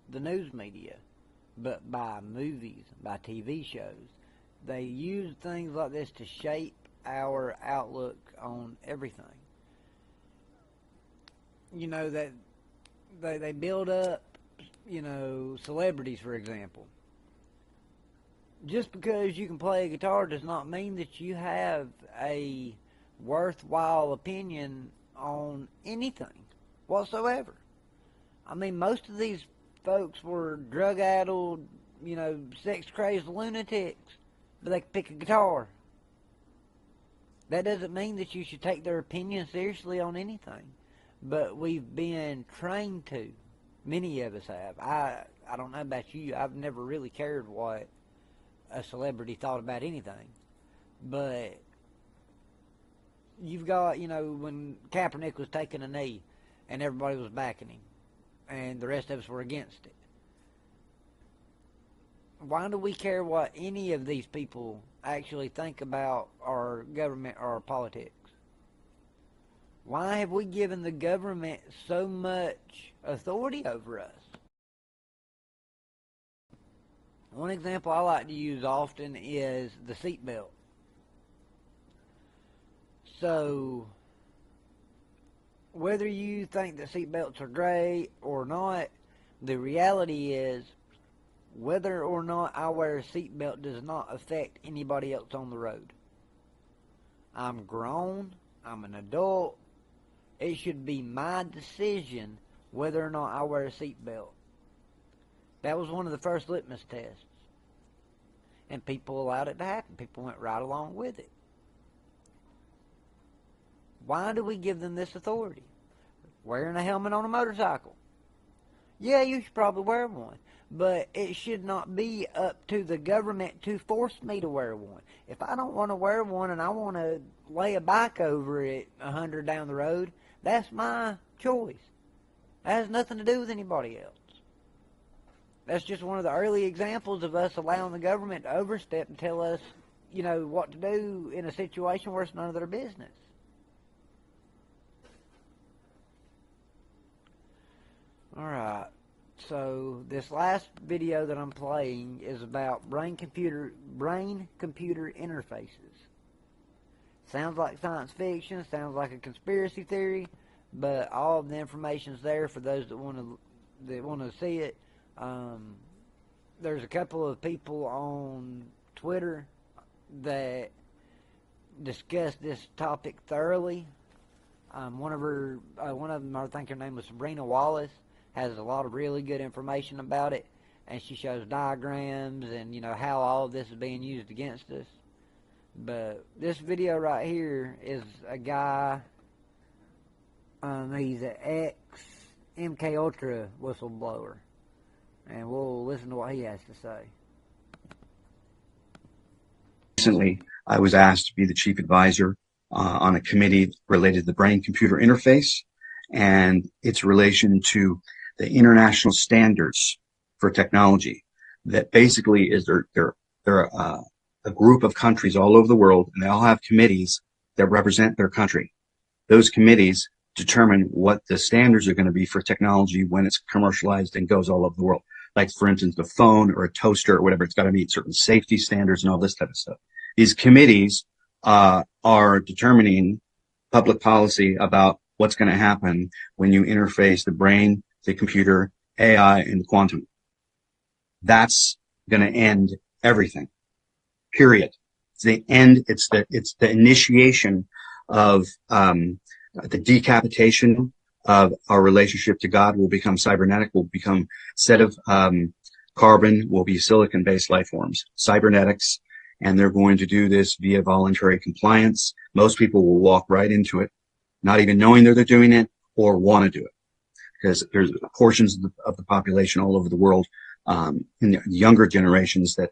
the news media, but by movies, by TV shows. They use things like this to shape our outlook on everything. You know, that they build up, you know, celebrities, for example. Just because you can play a guitar does not mean that you have a worthwhile opinion on anything whatsoever. I mean, most of these folks were drug-addled, you know, sex-crazed lunatics, but they could pick a guitar. That doesn't mean that you should take their opinion seriously on anything, but we've been trained to. Many of us have. I don't know about you. I've never really cared what a celebrity thought about anything, but you've got, you know, when Kaepernick was taking a knee and everybody was backing him and the rest of us were against it. Why do we care what any of these people actually think about our government or our politics? Why have we given the government so much authority over us? One example I like to use often is the seatbelt. So, whether you think that seatbelts are great or not, the reality is whether or not I wear a seatbelt does not affect anybody else on the road. I'm grown. I'm an adult. It should be my decision whether or not I wear a seatbelt. That was one of the first litmus tests. And people allowed it to happen. People went right along with it. Why do we give them this authority? Wearing a helmet on a motorcycle. Yeah, you should probably wear one. But it should not be up to the government to force me to wear one. If I don't want to wear one and I want to lay a bike over it 100 down the road, that's my choice. That has nothing to do with anybody else. That's just one of the early examples of us allowing the government to overstep and tell us, you know, what to do in a situation where it's none of their business. Alright, so this last video that I'm playing is about brain-computer interfaces. Sounds like science fiction, sounds like a conspiracy theory, but all of the information's there for those that want to see it. There's a couple of people on Twitter that discuss this topic thoroughly. One of them, I think her name was Sabrina Wallace, has a lot of really good information about it, and she shows diagrams and, you know, how all of this is being used against us. But this video right here is a guy, he's an ex-MK Ultra whistleblower, and we'll listen to what he has to say. Recently, I was asked to be the chief advisor on a committee related to the brain-computer interface and its relation to the international standards for technology. That basically is they're a group of countries all over the world, and they all have committees that represent their country. Those committees determine what the standards are going to be for technology when it's commercialized and goes all over the world. Like, for instance, the phone or a toaster or whatever, it's got to meet certain safety standards and all this type of stuff. These committees are determining public policy about what's going to happen when you interface the brain, the computer, AI, and quantum. That's going to end everything. Period. It's the end. It's the initiation of the decapitation of our relationship to God. Will become cybernetic. Will become, instead of carbon, will be silicon-based life forms, cybernetics, and they're going to do this via voluntary compliance. Most people will walk right into it, not even knowing that they're doing it or want to do it, because there's portions of the population all over the world, in the younger generations, that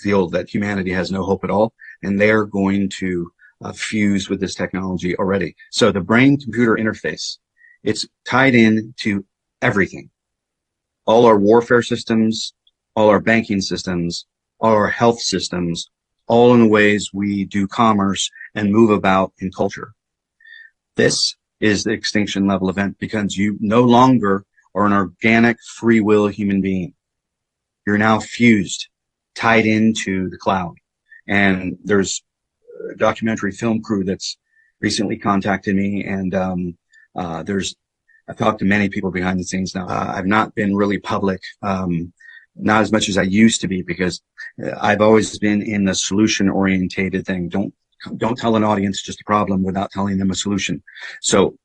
feel that humanity has no hope at all, and they're going to fuse with this technology already. So the brain-computer interface, it's tied in to everything. All our warfare systems, all our banking systems, all our health systems, all in the ways we do commerce and move about in culture. This is the extinction level event, because you no longer are an organic free will human being. You're now fused, tied into the cloud. And there's a documentary film crew that's recently contacted me, and I've talked to many people behind the scenes now. I've not been really public, not as much as I used to be, because I've always been in the solution-orientated thing. Don't tell an audience just a problem without telling them a solution. So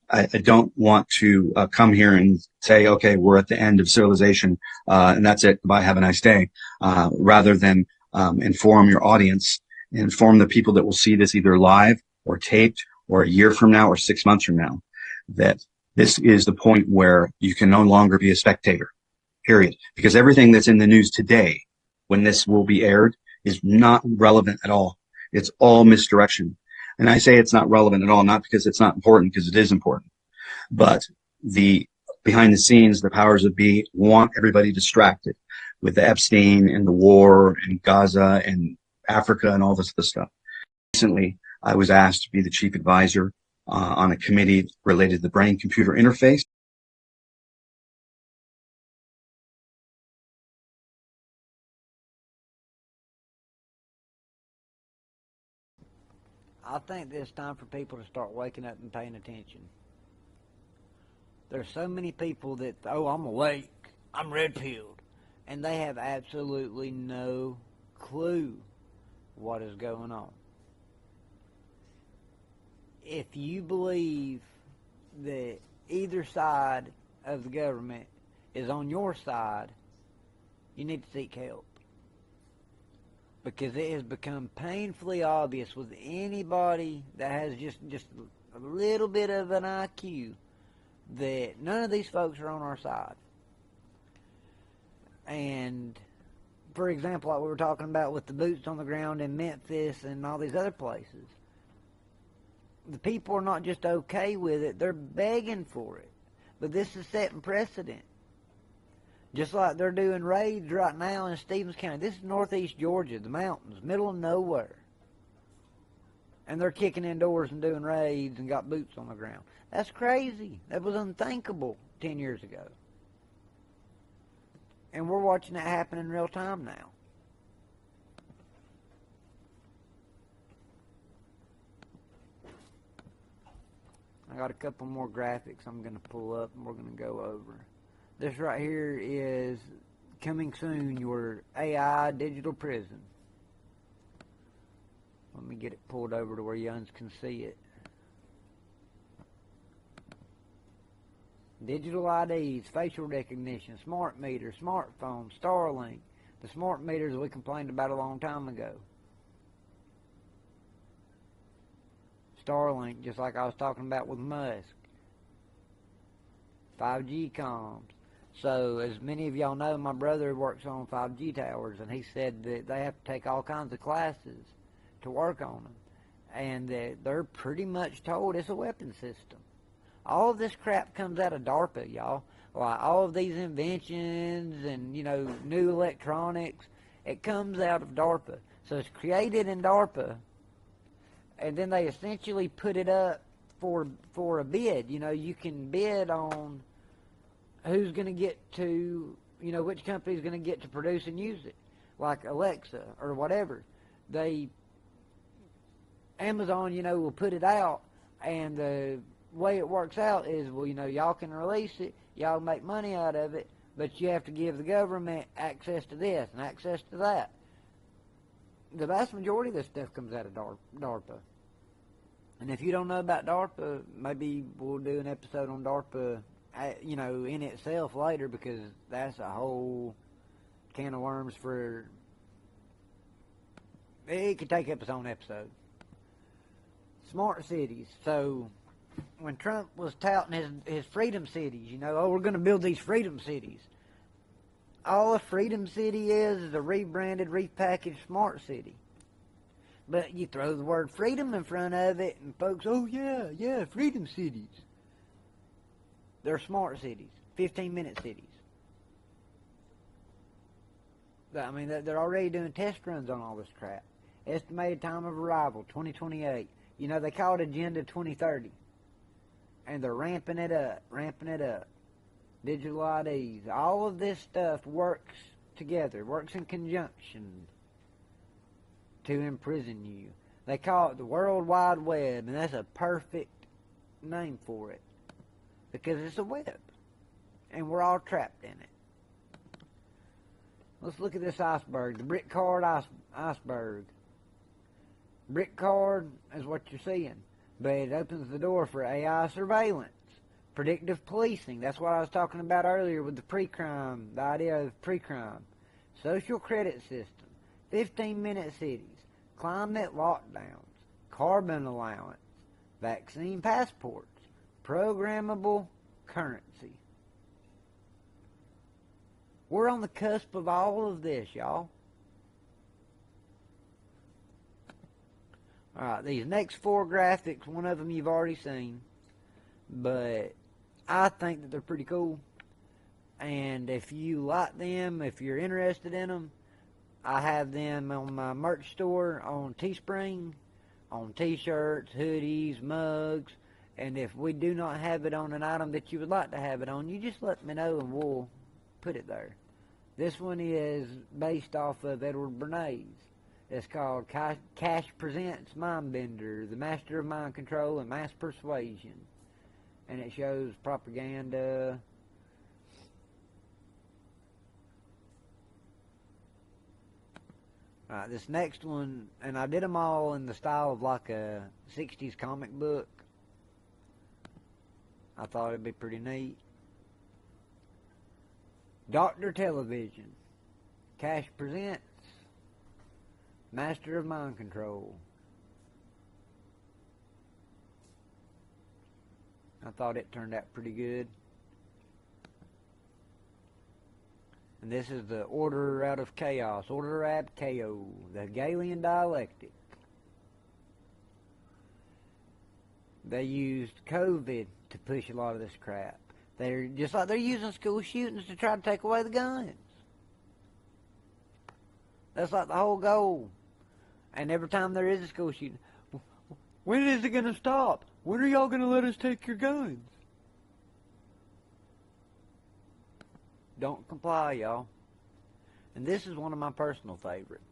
I don't want to come here and say, okay, we're at the end of civilization, and that's it. Goodbye, have a nice day. Rather than inform your audience, inform the people that will see this either live or taped or a year from now or 6 months from now, that this is the point where you can no longer be a spectator, period. Because everything that's in the news today, when this will be aired, is not relevant at all. It's all misdirection. And I say it's not relevant at all, not because it's not important, because it is important. But the behind the scenes, the powers that be want everybody distracted with the Epstein and the war and Gaza and Africa and all this other stuff. Recently, I was asked to be the chief advisor on a committee related to the brain-computer interface. I think it's time for people to start waking up and paying attention. There's so many people that, oh, I'm awake, I'm red-pilled, and they have absolutely no clue what is going on. If you believe that either side of the government is on your side, you need to seek help. Because it has become painfully obvious with anybody that has just a little bit of an IQ that none of these folks are on our side. And, for example, like we were talking about with the boots on the ground in Memphis and all these other places, the people are not just okay with it, they're begging for it. But this is setting precedent. Just like they're doing raids right now in Stevens County. This is northeast Georgia, the mountains, middle of nowhere. And they're kicking in doors and doing raids and got boots on the ground. That's crazy. That was unthinkable 10 years ago. And we're watching that happen in real time now. I got a couple more graphics I'm going to pull up and we're going to go over. This right here is coming soon, your AI digital prison. Let me get it pulled over to where youngs can see it. Digital IDs, facial recognition, smart meters, smartphones, Starlink. The smart meters we complained about a long time ago. Starlink, just like I was talking about with Musk. 5G comms. So, as many of y'all know, my brother works on 5G towers, and he said that they have to take all kinds of classes to work on them. And that they're pretty much told it's a weapon system. All of this crap comes out of DARPA, y'all. Like, all of these inventions and, you know, new electronics, it comes out of DARPA. So, it's created in DARPA, and then they essentially put it up for a bid. You know, you can bid on who's going to get to, you know, which company's going to get to produce and use it, like Alexa or whatever. Amazon, you know, will put it out, and the way it works out is, well, you know, y'all can release it, y'all make money out of it, but you have to give the government access to this and access to that. The vast majority of this stuff comes out of DARPA. And if you don't know about DARPA, maybe we'll do an episode on DARPA, you know, in itself later, because that's a whole can of worms for... It could take up its own episode. Smart cities. So, when Trump was touting his freedom cities, you know, oh, we're going to build these freedom cities. All a freedom city is a rebranded, repackaged smart city. But you throw the word freedom in front of it, and folks, oh yeah, freedom cities. They're smart cities, 15-minute cities. I mean, they're already doing test runs on all this crap. Estimated time of arrival, 2028. You know, they call it Agenda 2030. And they're ramping it up. Digital IDs. All of this stuff works together, works in conjunction to imprison you. They call it the World Wide Web, and that's a perfect name for it. Because it's a web. And we're all trapped in it. Let's look at this iceberg, the brick card iceberg. Brick card is what you're seeing, but it opens the door for AI surveillance, predictive policing. That's what I was talking about earlier with the pre-crime, the idea of pre-crime. Social credit system, 15-minute cities, climate lockdowns, carbon allowance, vaccine passports, programmable currency. We're on the cusp of all of this, y'all. Alright, these next 4 graphics, one of them you've already seen, but I think that they're pretty cool. And if you like them, if you're interested in them, I have them on my merch store, on Teespring, on t-shirts, hoodies, mugs, and if we do not have it on an item that you would like to have it on, you just let me know and we'll put it there. This one is based off of Edward Bernays. It's called Cash Presents Mindbender, the Master of Mind Control and Mass Persuasion. And it shows propaganda. Alright, this next one, and I did them all in the style of like a 60s comic book. I thought it'd be pretty neat. Dr. Television. Cash Presents Master of Mind Control. I thought it turned out pretty good. And this is the Order Out of Chaos. Order Ab Chaos. The Hegelian dialectic. They used COVID to push a lot of this crap. They're just like they're using school shootings to try to take away the guns. That's like the whole goal. And every time there is a school shooting, when is it going to stop? When are y'all going to let us take your guns? Don't comply, y'all. And this is one of my personal favorites.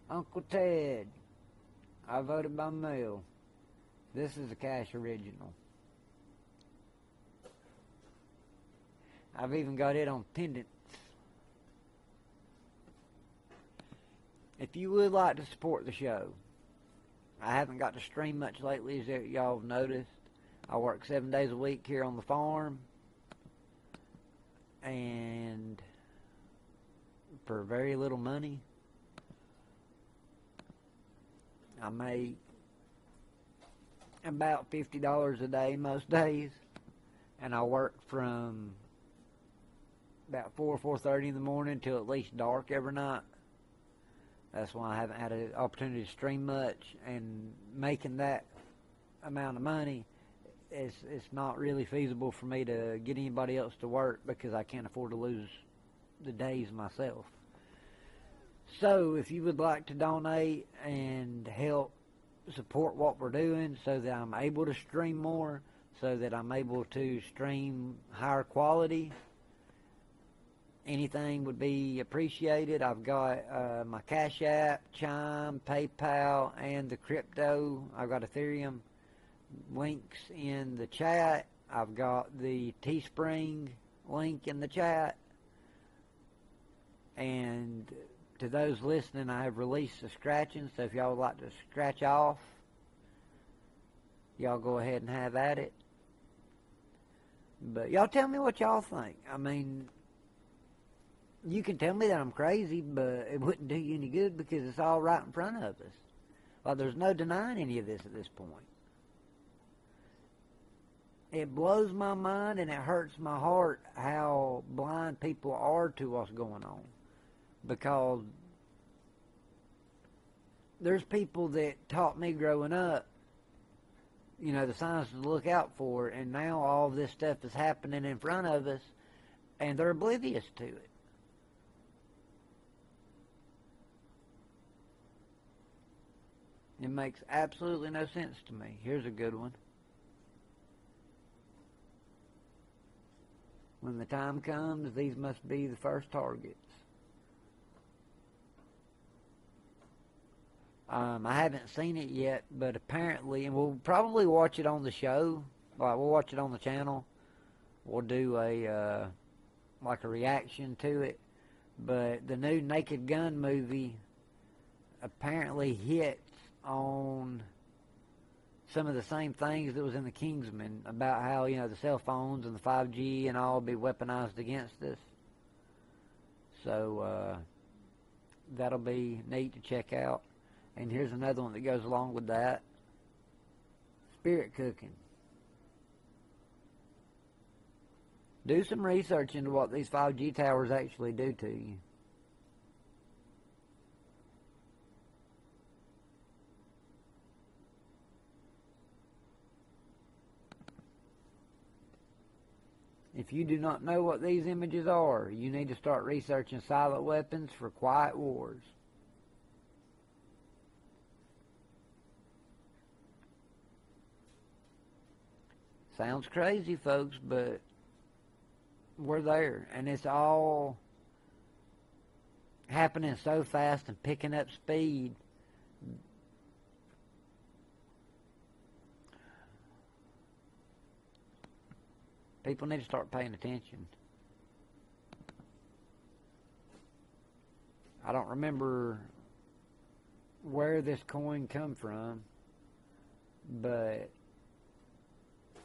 Uncle Ted. I voted by mail. This is a Cash original. I've even got it on pendants. If you would like to support the show, I haven't got to stream much lately, as y'all have noticed. I work 7 days a week here on the farm, and for very little money, I make about $50 a day most days, and I work from about 4:30 in the morning till at least dark every night. That's why I haven't had an opportunity to stream much, and making that amount of money, it's not really feasible for me to get anybody else to work because I can't afford to lose the days myself. So if you would like to donate and help support what we're doing so that I'm able to stream more, so that I'm able to stream higher quality anything would be appreciated. I've got my CashApp, Chime, PayPal, and the crypto. I've got Ethereum links in the chat. I've got the Teespring link in the chat. And to those listening, I have released the scratching, so if y'all would like to scratch off, y'all go ahead and have at it. But y'all tell me what y'all think. I mean, you can tell me that I'm crazy, but it wouldn't do you any good because it's all right in front of us. Well, there's no denying any of this at this point. It blows my mind and it hurts my heart how blind people are to what's going on. Because there's people that taught me growing up, you know, the signs to look out for, and now all of this stuff is happening in front of us, and they're oblivious to it. It makes absolutely no sense to me. Here's a good one. When the time comes, these must be the first targets. I haven't seen it yet, but apparently, and we'll probably watch it on the show. Like, we'll watch it on the channel. We'll do a like a reaction to it. But the new Naked Gun movie apparently hits on some of the same things that was in the Kingsman about how, you know, the cell phones and the 5G and all be weaponized against us. So that'll be neat to check out. And here's another one that goes along with that. Spirit cooking. Do some research into what these 5G towers actually do to you. If you do not know what these images are, you need to start researching silent weapons for quiet wars. Sounds crazy, folks, but we're there. And it's all happening so fast and picking up speed. People need to start paying attention. I don't remember where this coin come from, but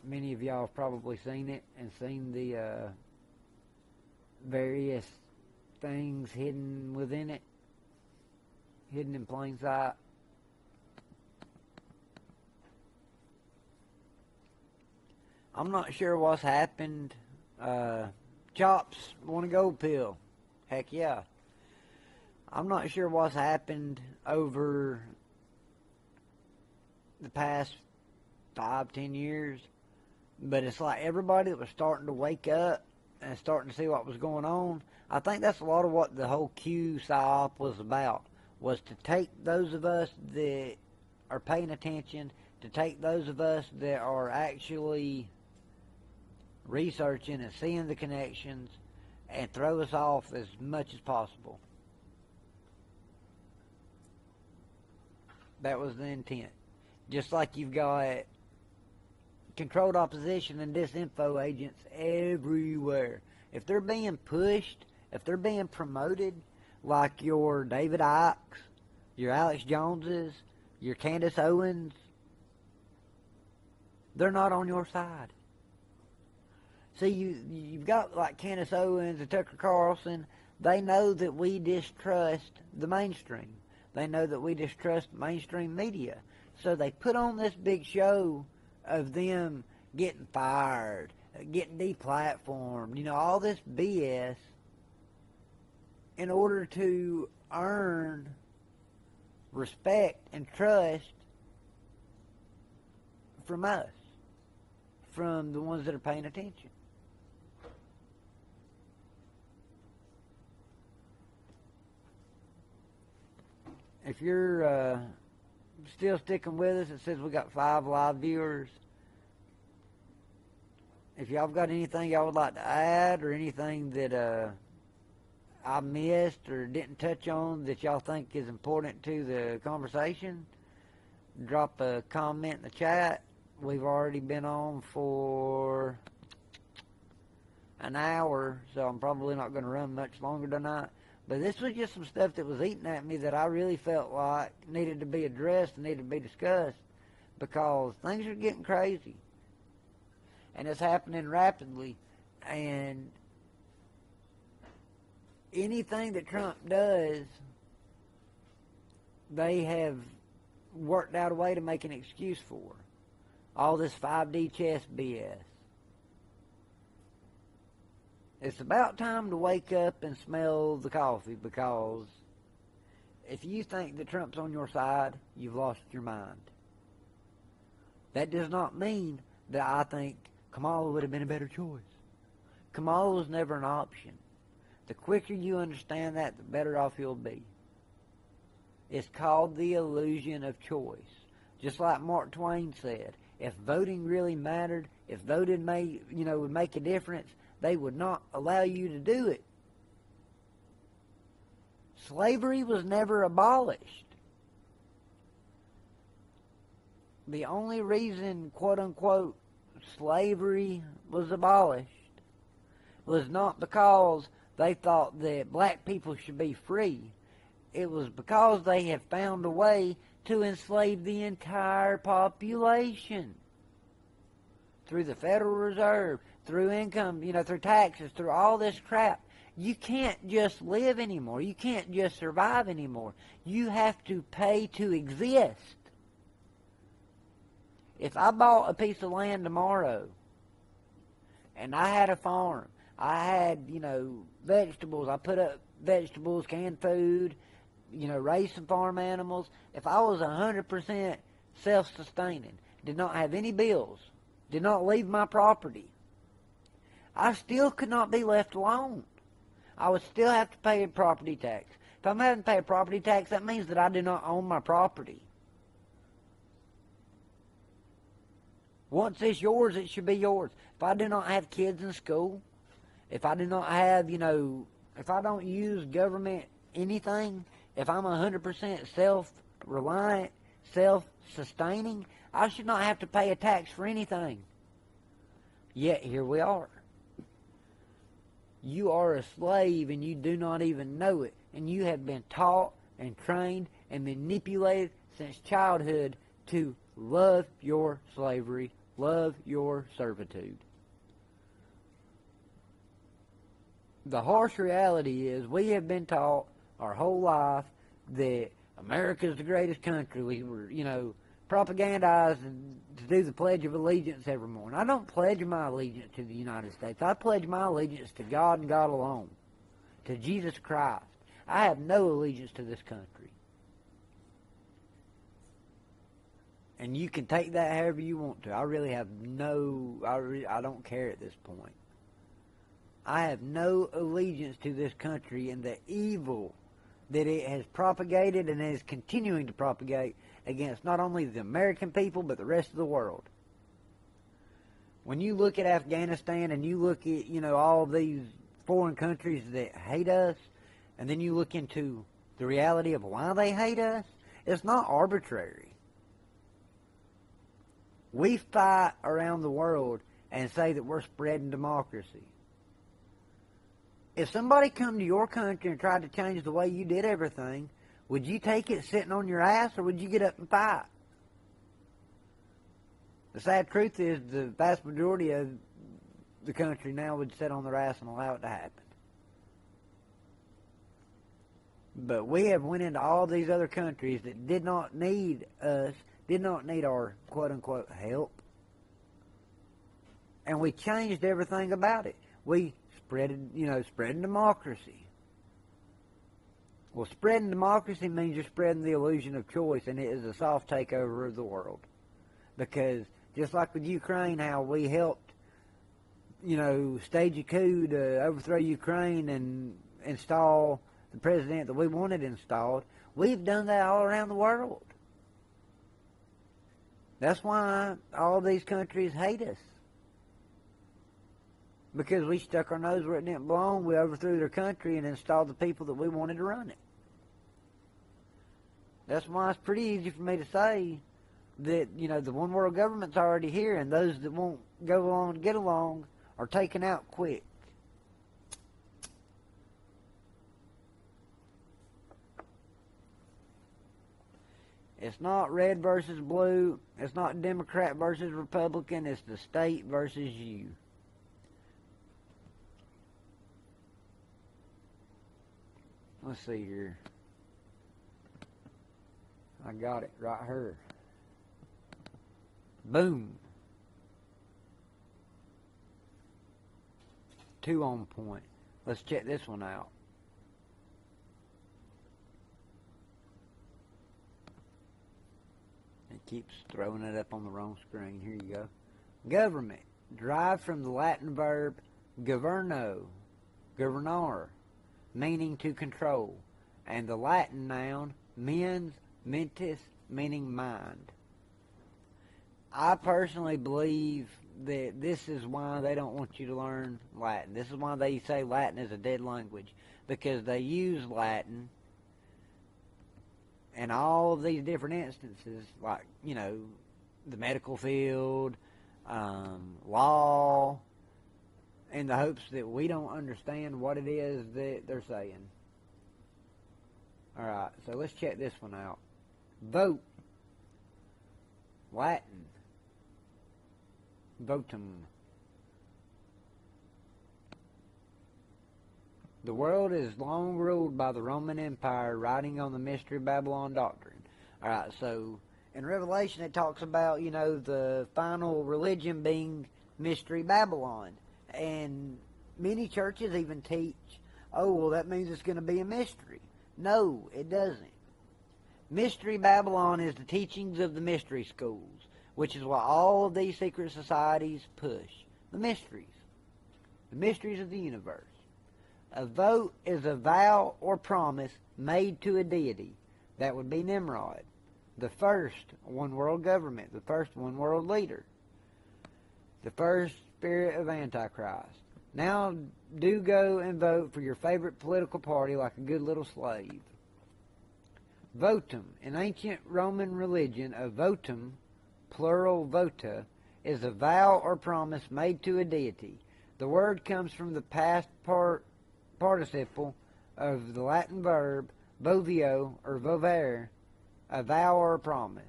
many of y'all have probably seen it and seen the various things hidden within it, hidden in plain sight. I'm not sure what's happened. Chops want a gold pill. Heck yeah. I'm not sure what's happened over the past 5-10 years, but it's like everybody that was starting to wake up and starting to see what was going on. I think that's a lot of what the whole Q psyop was about, was to take those of us that are paying attention, to take those of us that are actually researching and seeing the connections, and throw us off as much as possible. That was the intent. Just like you've got controlled opposition and disinfo agents everywhere. If they're being pushed, if they're being promoted, like your David Icks, your Alex Joneses, your Candace Owens, they're not on your side. See, you've got like Candace Owens and Tucker Carlson. They know that we distrust the mainstream. They know that we distrust mainstream media. So they put on this big show of them getting fired, getting deplatformed, you know, all this BS in order to earn respect and trust from us, from the ones that are paying attention. If you're still sticking with us, it says we got 5 live viewers. If y'all got anything y'all would like to add, or anything that I missed or didn't touch on that y'all think is important to the conversation, drop a comment in the chat. We've already been on for an hour, so I'm probably not going to run much longer tonight. But this was just some stuff that was eating at me that I really felt like needed to be addressed and needed to be discussed, because things are getting crazy. And it's happening rapidly. And anything that Trump does, they have worked out a way to make an excuse for. All this 5D chess BS. It's about time to wake up and smell the coffee, because if you think that Trump's on your side, you've lost your mind. That does not mean that I think Kamala would have been a better choice. Kamala was never an option. The quicker you understand that, the better off you'll be. It's called the illusion of choice. Just like Mark Twain said, if voting really mattered, if voting would make a difference, they would not allow you to do it. Slavery was never abolished. The only reason, quote unquote, slavery was abolished was not because they thought that black people should be free. It was because they had found a way to enslave the entire population through the Federal Reserve, through income, through taxes, through all this crap. You can't just live anymore. You can't just survive anymore. You have to pay to exist. If I bought a piece of land tomorrow and I had a farm, I had, vegetables, I put up vegetables, canned food, raised some farm animals. If I was 100% self-sustaining, did not have any bills, did not leave my property, I still could not be left alone. I would still have to pay a property tax. If I'm having to pay a property tax, that means that I do not own my property. Once it's yours, it should be yours. If I do not have kids in school, if I do not have, if I don't use government anything, if I'm 100% self-reliant, self-sustaining, I should not have to pay a tax for anything. Yet here we are. You are a slave and you do not even know it. And you have been taught and trained and manipulated since childhood to love your slavery, love your servitude. The harsh reality is we have been taught our whole life that America is the greatest country. We were, propagandized to do the Pledge of Allegiance every morning. I don't pledge my allegiance to the United States. I pledge my allegiance to God and God alone, to Jesus Christ. I have no allegiance to this country. And you can take that however you want to. I really have I don't care at this point. I have no allegiance to this country and the evil that it has propagated and is continuing to propagate against not only the American people but the rest of the world. When you look at Afghanistan and you look at, all of these foreign countries that hate us, and then you look into the reality of why they hate us, it's not arbitrary. We fight around the world and say that we're spreading democracy. If somebody come to your country and tried to change the way you did everything, would you take it sitting on your ass, or would you get up and fight? The sad truth is the vast majority of the country now would sit on their ass and allow it to happen. But we have went into all these other countries that did not need us, did not need our quote-unquote help. And we changed everything about it. We spreading democracy. Well, spreading democracy means you're spreading the illusion of choice, and it is a soft takeover of the world. Because just like with Ukraine, how we helped, stage a coup to overthrow Ukraine and install the president that we wanted installed, we've done that all around the world. That's why all these countries hate us. Because we stuck our nose where it didn't belong, we overthrew their country and installed the people that we wanted to run it. That's why it's pretty easy for me to say that, you know, the one world government's already here, and those that won't go along to get along are taken out quick. It's not red versus blue. It's not Democrat versus Republican. It's the state versus you. Let's see here. I got it right here. Boom. 2 on point. Let's check this one out. It keeps throwing it up on the wrong screen. Here you go. Government, derived from the Latin verb governo, governare, meaning to control, and the Latin noun mens, mentis, meaning mind. I personally believe that this is why they don't want you to learn Latin. This is why they say Latin is a dead language, because they use Latin in all of these different instances, like, you know, the medical field, law, in the hopes that we don't understand what it is that they're saying. Alright, so let's check this one out. Vote. Latin. Votum. The world is long ruled by the Roman Empire, riding on the mystery Babylon doctrine. Alright, so in Revelation it talks about, you know, the final religion being mystery Babylon. And many churches even teach, oh, well, that means it's going to be a mystery. No, it doesn't. Mystery Babylon is the teachings of the mystery schools, which is what all of these secret societies push. The mysteries. The mysteries of the universe. A vote is a vow or promise made to a deity. That would be Nimrod, the first one world government, the first one world leader, the first spirit of Antichrist. Now do go and vote for your favorite political party like a good little slave. Votum. In ancient Roman religion, a votum, plural vota, is a vow or promise made to a deity. The word comes from the past participle of the Latin verb vovio or vovere, a vow or a promise.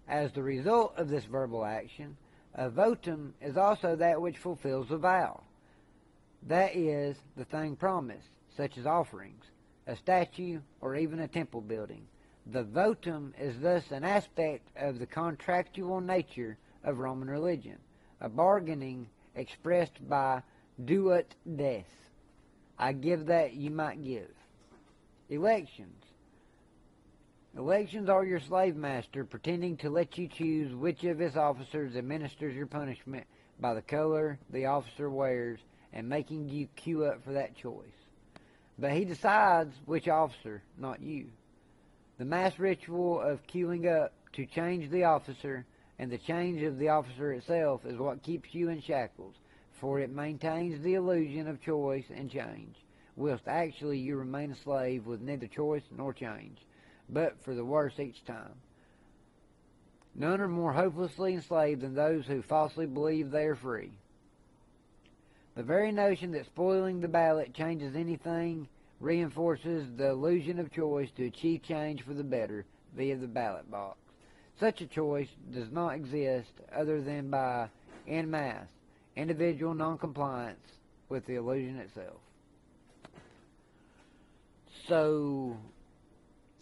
As the result of this verbal action, a votum is also that which fulfills a vow. That is, the thing promised, such as offerings, a statue, or even a temple building. The votum is thus an aspect of the contractual nature of Roman religion, a bargaining expressed by duat des. I give that you might give. Elections. Elections are your slave master pretending to let you choose which of his officers administers your punishment by the color the officer wears and making you queue up for that choice. But he decides which officer, not you. The mass ritual of queuing up to change the officer and the change of the officer itself is what keeps you in shackles, for it maintains the illusion of choice and change, whilst actually you remain a slave with neither choice nor change, but for the worse each time. None are more hopelessly enslaved than those who falsely believe they are free. The very notion that spoiling the ballot changes anything reinforces the illusion of choice to achieve change for the better via the ballot box. Such a choice does not exist other than by, en masse, individual non-compliance with the illusion itself. So,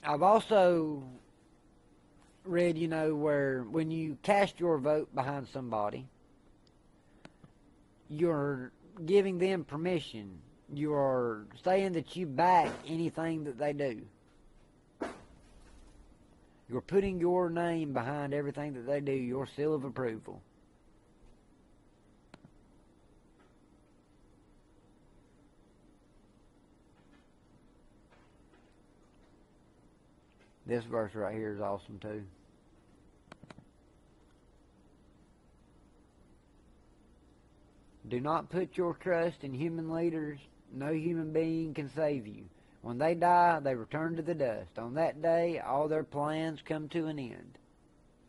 I've also read, you know, where when you cast your vote behind somebody, you're giving them permission. You are saying that you back anything that they do. You're putting your name behind everything that they do, your seal of approval. This verse right here is awesome too. Do not put your trust in human leaders. No human being can save you. When they die, they return to the dust. On that day, all their plans come to an end.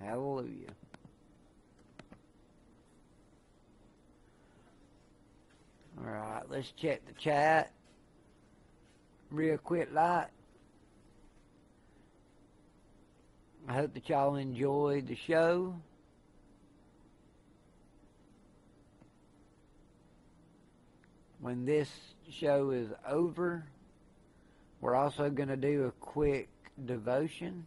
Hallelujah. Alright, let's check the chat real quick light. I hope that y'all enjoyed the show. When this show is over, we're also going to do a quick devotion.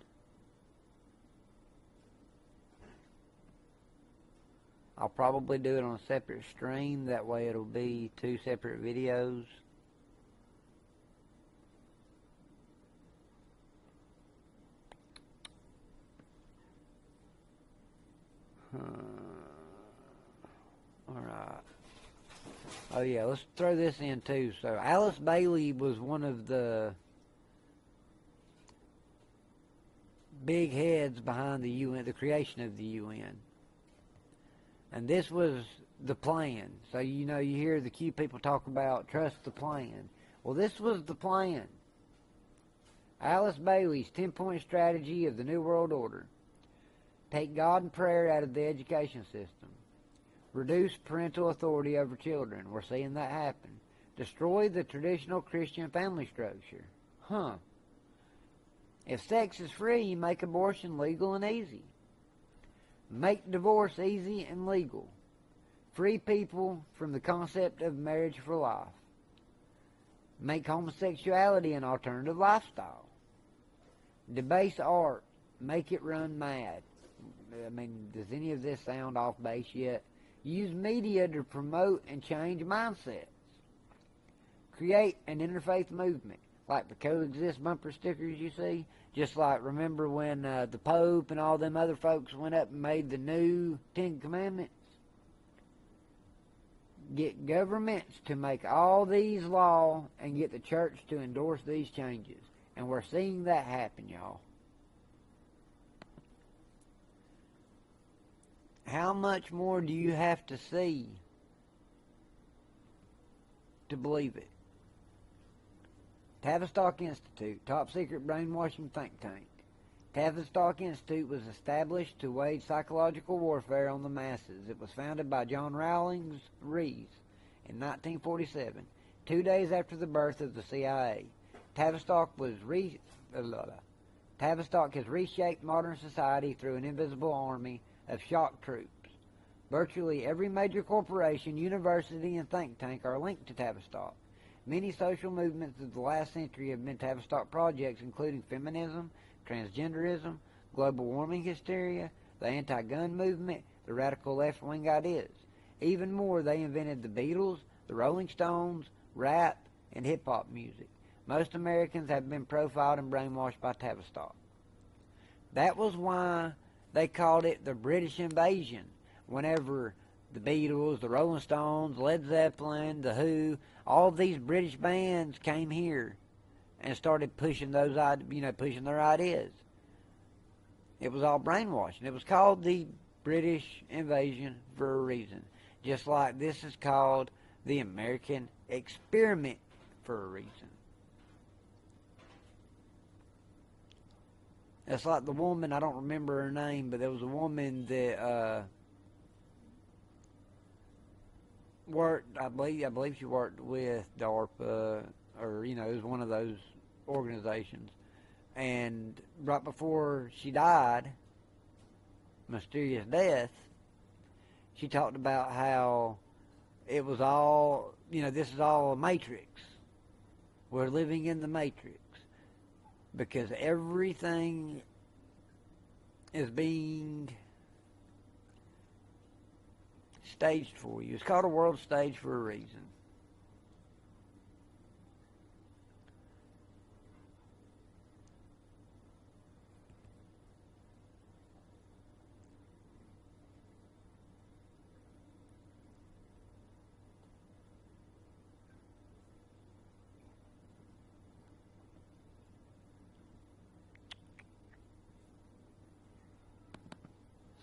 I'll probably do it on a separate stream. That way it'll be 2 separate videos. Alright. Oh yeah, let's throw this in too. So Alice Bailey was one of the big heads behind the UN, the creation of the UN. And this was the plan. So you know, you hear the Q people talk about trust the plan. Well, this was the plan. Alice Bailey's 10-point strategy of the New World Order. Take God and prayer out of the education system. Reduce parental authority over children. We're seeing that happen. Destroy the traditional Christian family structure. If sex is free, make abortion legal and easy. Make divorce easy and legal. Free people from the concept of marriage for life. Make homosexuality an alternative lifestyle. Debase art. Make it run mad. I mean, does any of this sound off base yet? Use media to promote and change mindsets. Create an interfaith movement, like the coexist bumper stickers you see. Just like, remember when the Pope and all them other folks went up and made the new 10 Commandments? Get governments to make all these law and get the church to endorse these changes. And we're seeing that happen, y'all. How much more do you have to see to believe it? Tavistock Institute, top secret brainwashing think tank. Tavistock Institute was established to wage psychological warfare on the masses. It was founded by John Rawlings Rees in 1947, 2 days after the birth of the CIA. Tavistock has reshaped modern society through an invisible army of shock troops. Virtually every major corporation, university, and think tank are linked to Tavistock. Many social movements of the last century have been Tavistock projects, including feminism, transgenderism, global warming hysteria, the anti-gun movement, the radical left-wing ideas. Even more, they invented the Beatles, the Rolling Stones, rap, and hip-hop music. Most Americans have been profiled and brainwashed by Tavistock. That was why they called it the British invasion. Whenever the Beatles, the Rolling Stones, Led Zeppelin, the Who, all these British bands came here and started pushing those, pushing their ideas. It was all brainwashing. It was called the British invasion for a reason. Just like this is called the American experiment for a reason. It's like the woman, I don't remember her name, but there was a woman that worked, I believe she worked with DARPA, or, it was one of those organizations. And right before she died, mysterious death, she talked about how it was all, this is all a matrix. We're living in the matrix. Because everything is being staged for you. It's called a world stage for a reason.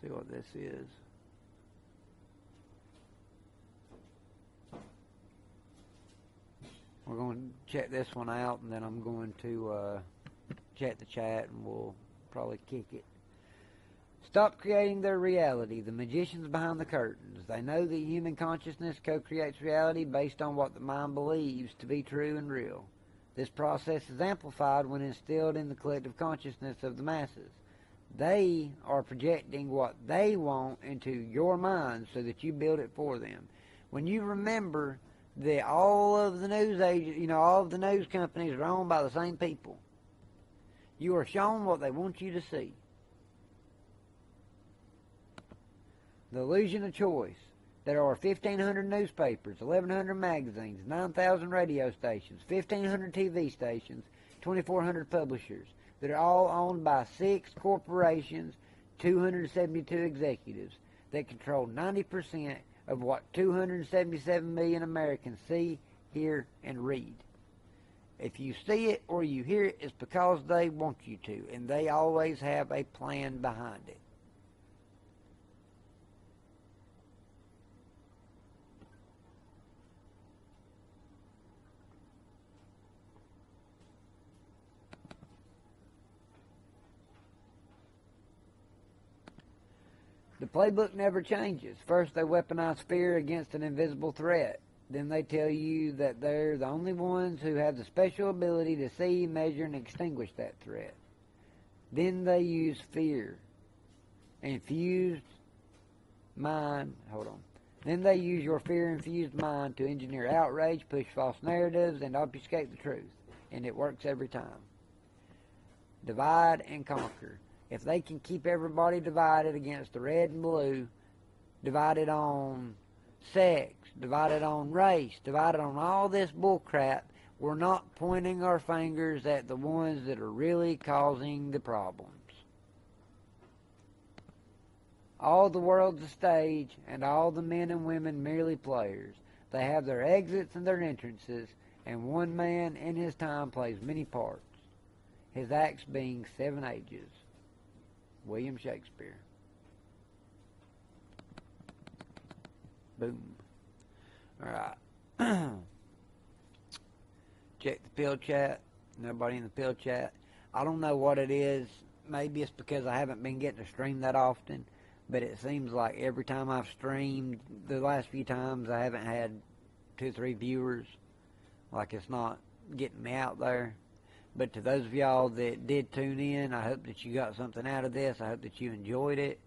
See what this is. We're going to check this one out, and then I'm going to check the chat, and we'll probably kick it. Stop creating their reality. The magicians behind the curtains. They know that human consciousness co-creates reality based on what the mind believes to be true and real. This process is amplified when instilled in the collective consciousness of the masses. They are projecting what they want into your mind so that you build it for them. When you remember that all of the news agents, all of the news companies are owned by the same people, you are shown what they want you to see. The illusion of choice. There are 1,500 newspapers, 1,100 magazines, 9,000 radio stations, 1,500 TV stations, 2,400 publishers that are all owned by 6 corporations, 272 executives that control 90% of what 277 million Americans see, hear, and read. If you see it or you hear it, it's because they want you to, and they always have a plan behind it. The playbook never changes. First, they weaponize fear against an invisible threat. Then they tell you that they're the only ones who have the special ability to see, measure, and extinguish that threat. Then they use fear. Infused mind. Then they use your fear-infused mind to engineer outrage, push false narratives, and obfuscate the truth. And it works every time. Divide and conquer. If they can keep everybody divided against the red and blue, divided on sex, divided on race, divided on all this bullcrap, we're not pointing our fingers at the ones that are really causing the problems. All the world's a stage, and all the men and women merely players. They have their exits and their entrances, and one man in his time plays many parts, his acts being 7 ages. William Shakespeare. Boom. Alright. Check the pill chat. Nobody in the pill chat. I don't know what it is. Maybe it's because I haven't been getting to stream that often, but it seems like every time I've streamed, the last few times, I haven't had 2 or 3 viewers. Like, it's not getting me out there. But to those of y'all that did tune in, I hope that you got something out of this. I hope that you enjoyed it.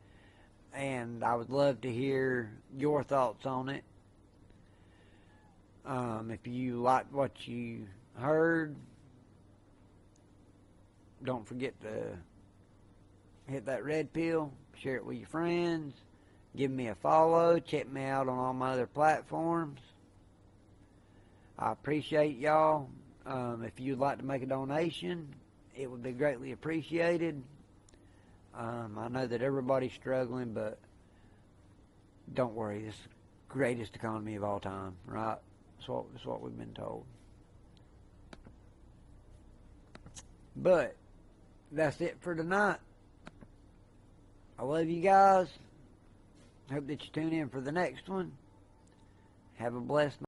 And I would love to hear your thoughts on it. If you liked what you heard, don't forget to hit that red pill, share it with your friends, give me a follow, check me out on all my other platforms. I appreciate y'all. If you'd like to make a donation, it would be greatly appreciated. I know that everybody's struggling, but don't worry. It's the greatest economy of all time, right? That's what we've been told. But that's it for tonight. I love you guys. Hope that you tune in for the next one. Have a blessed night.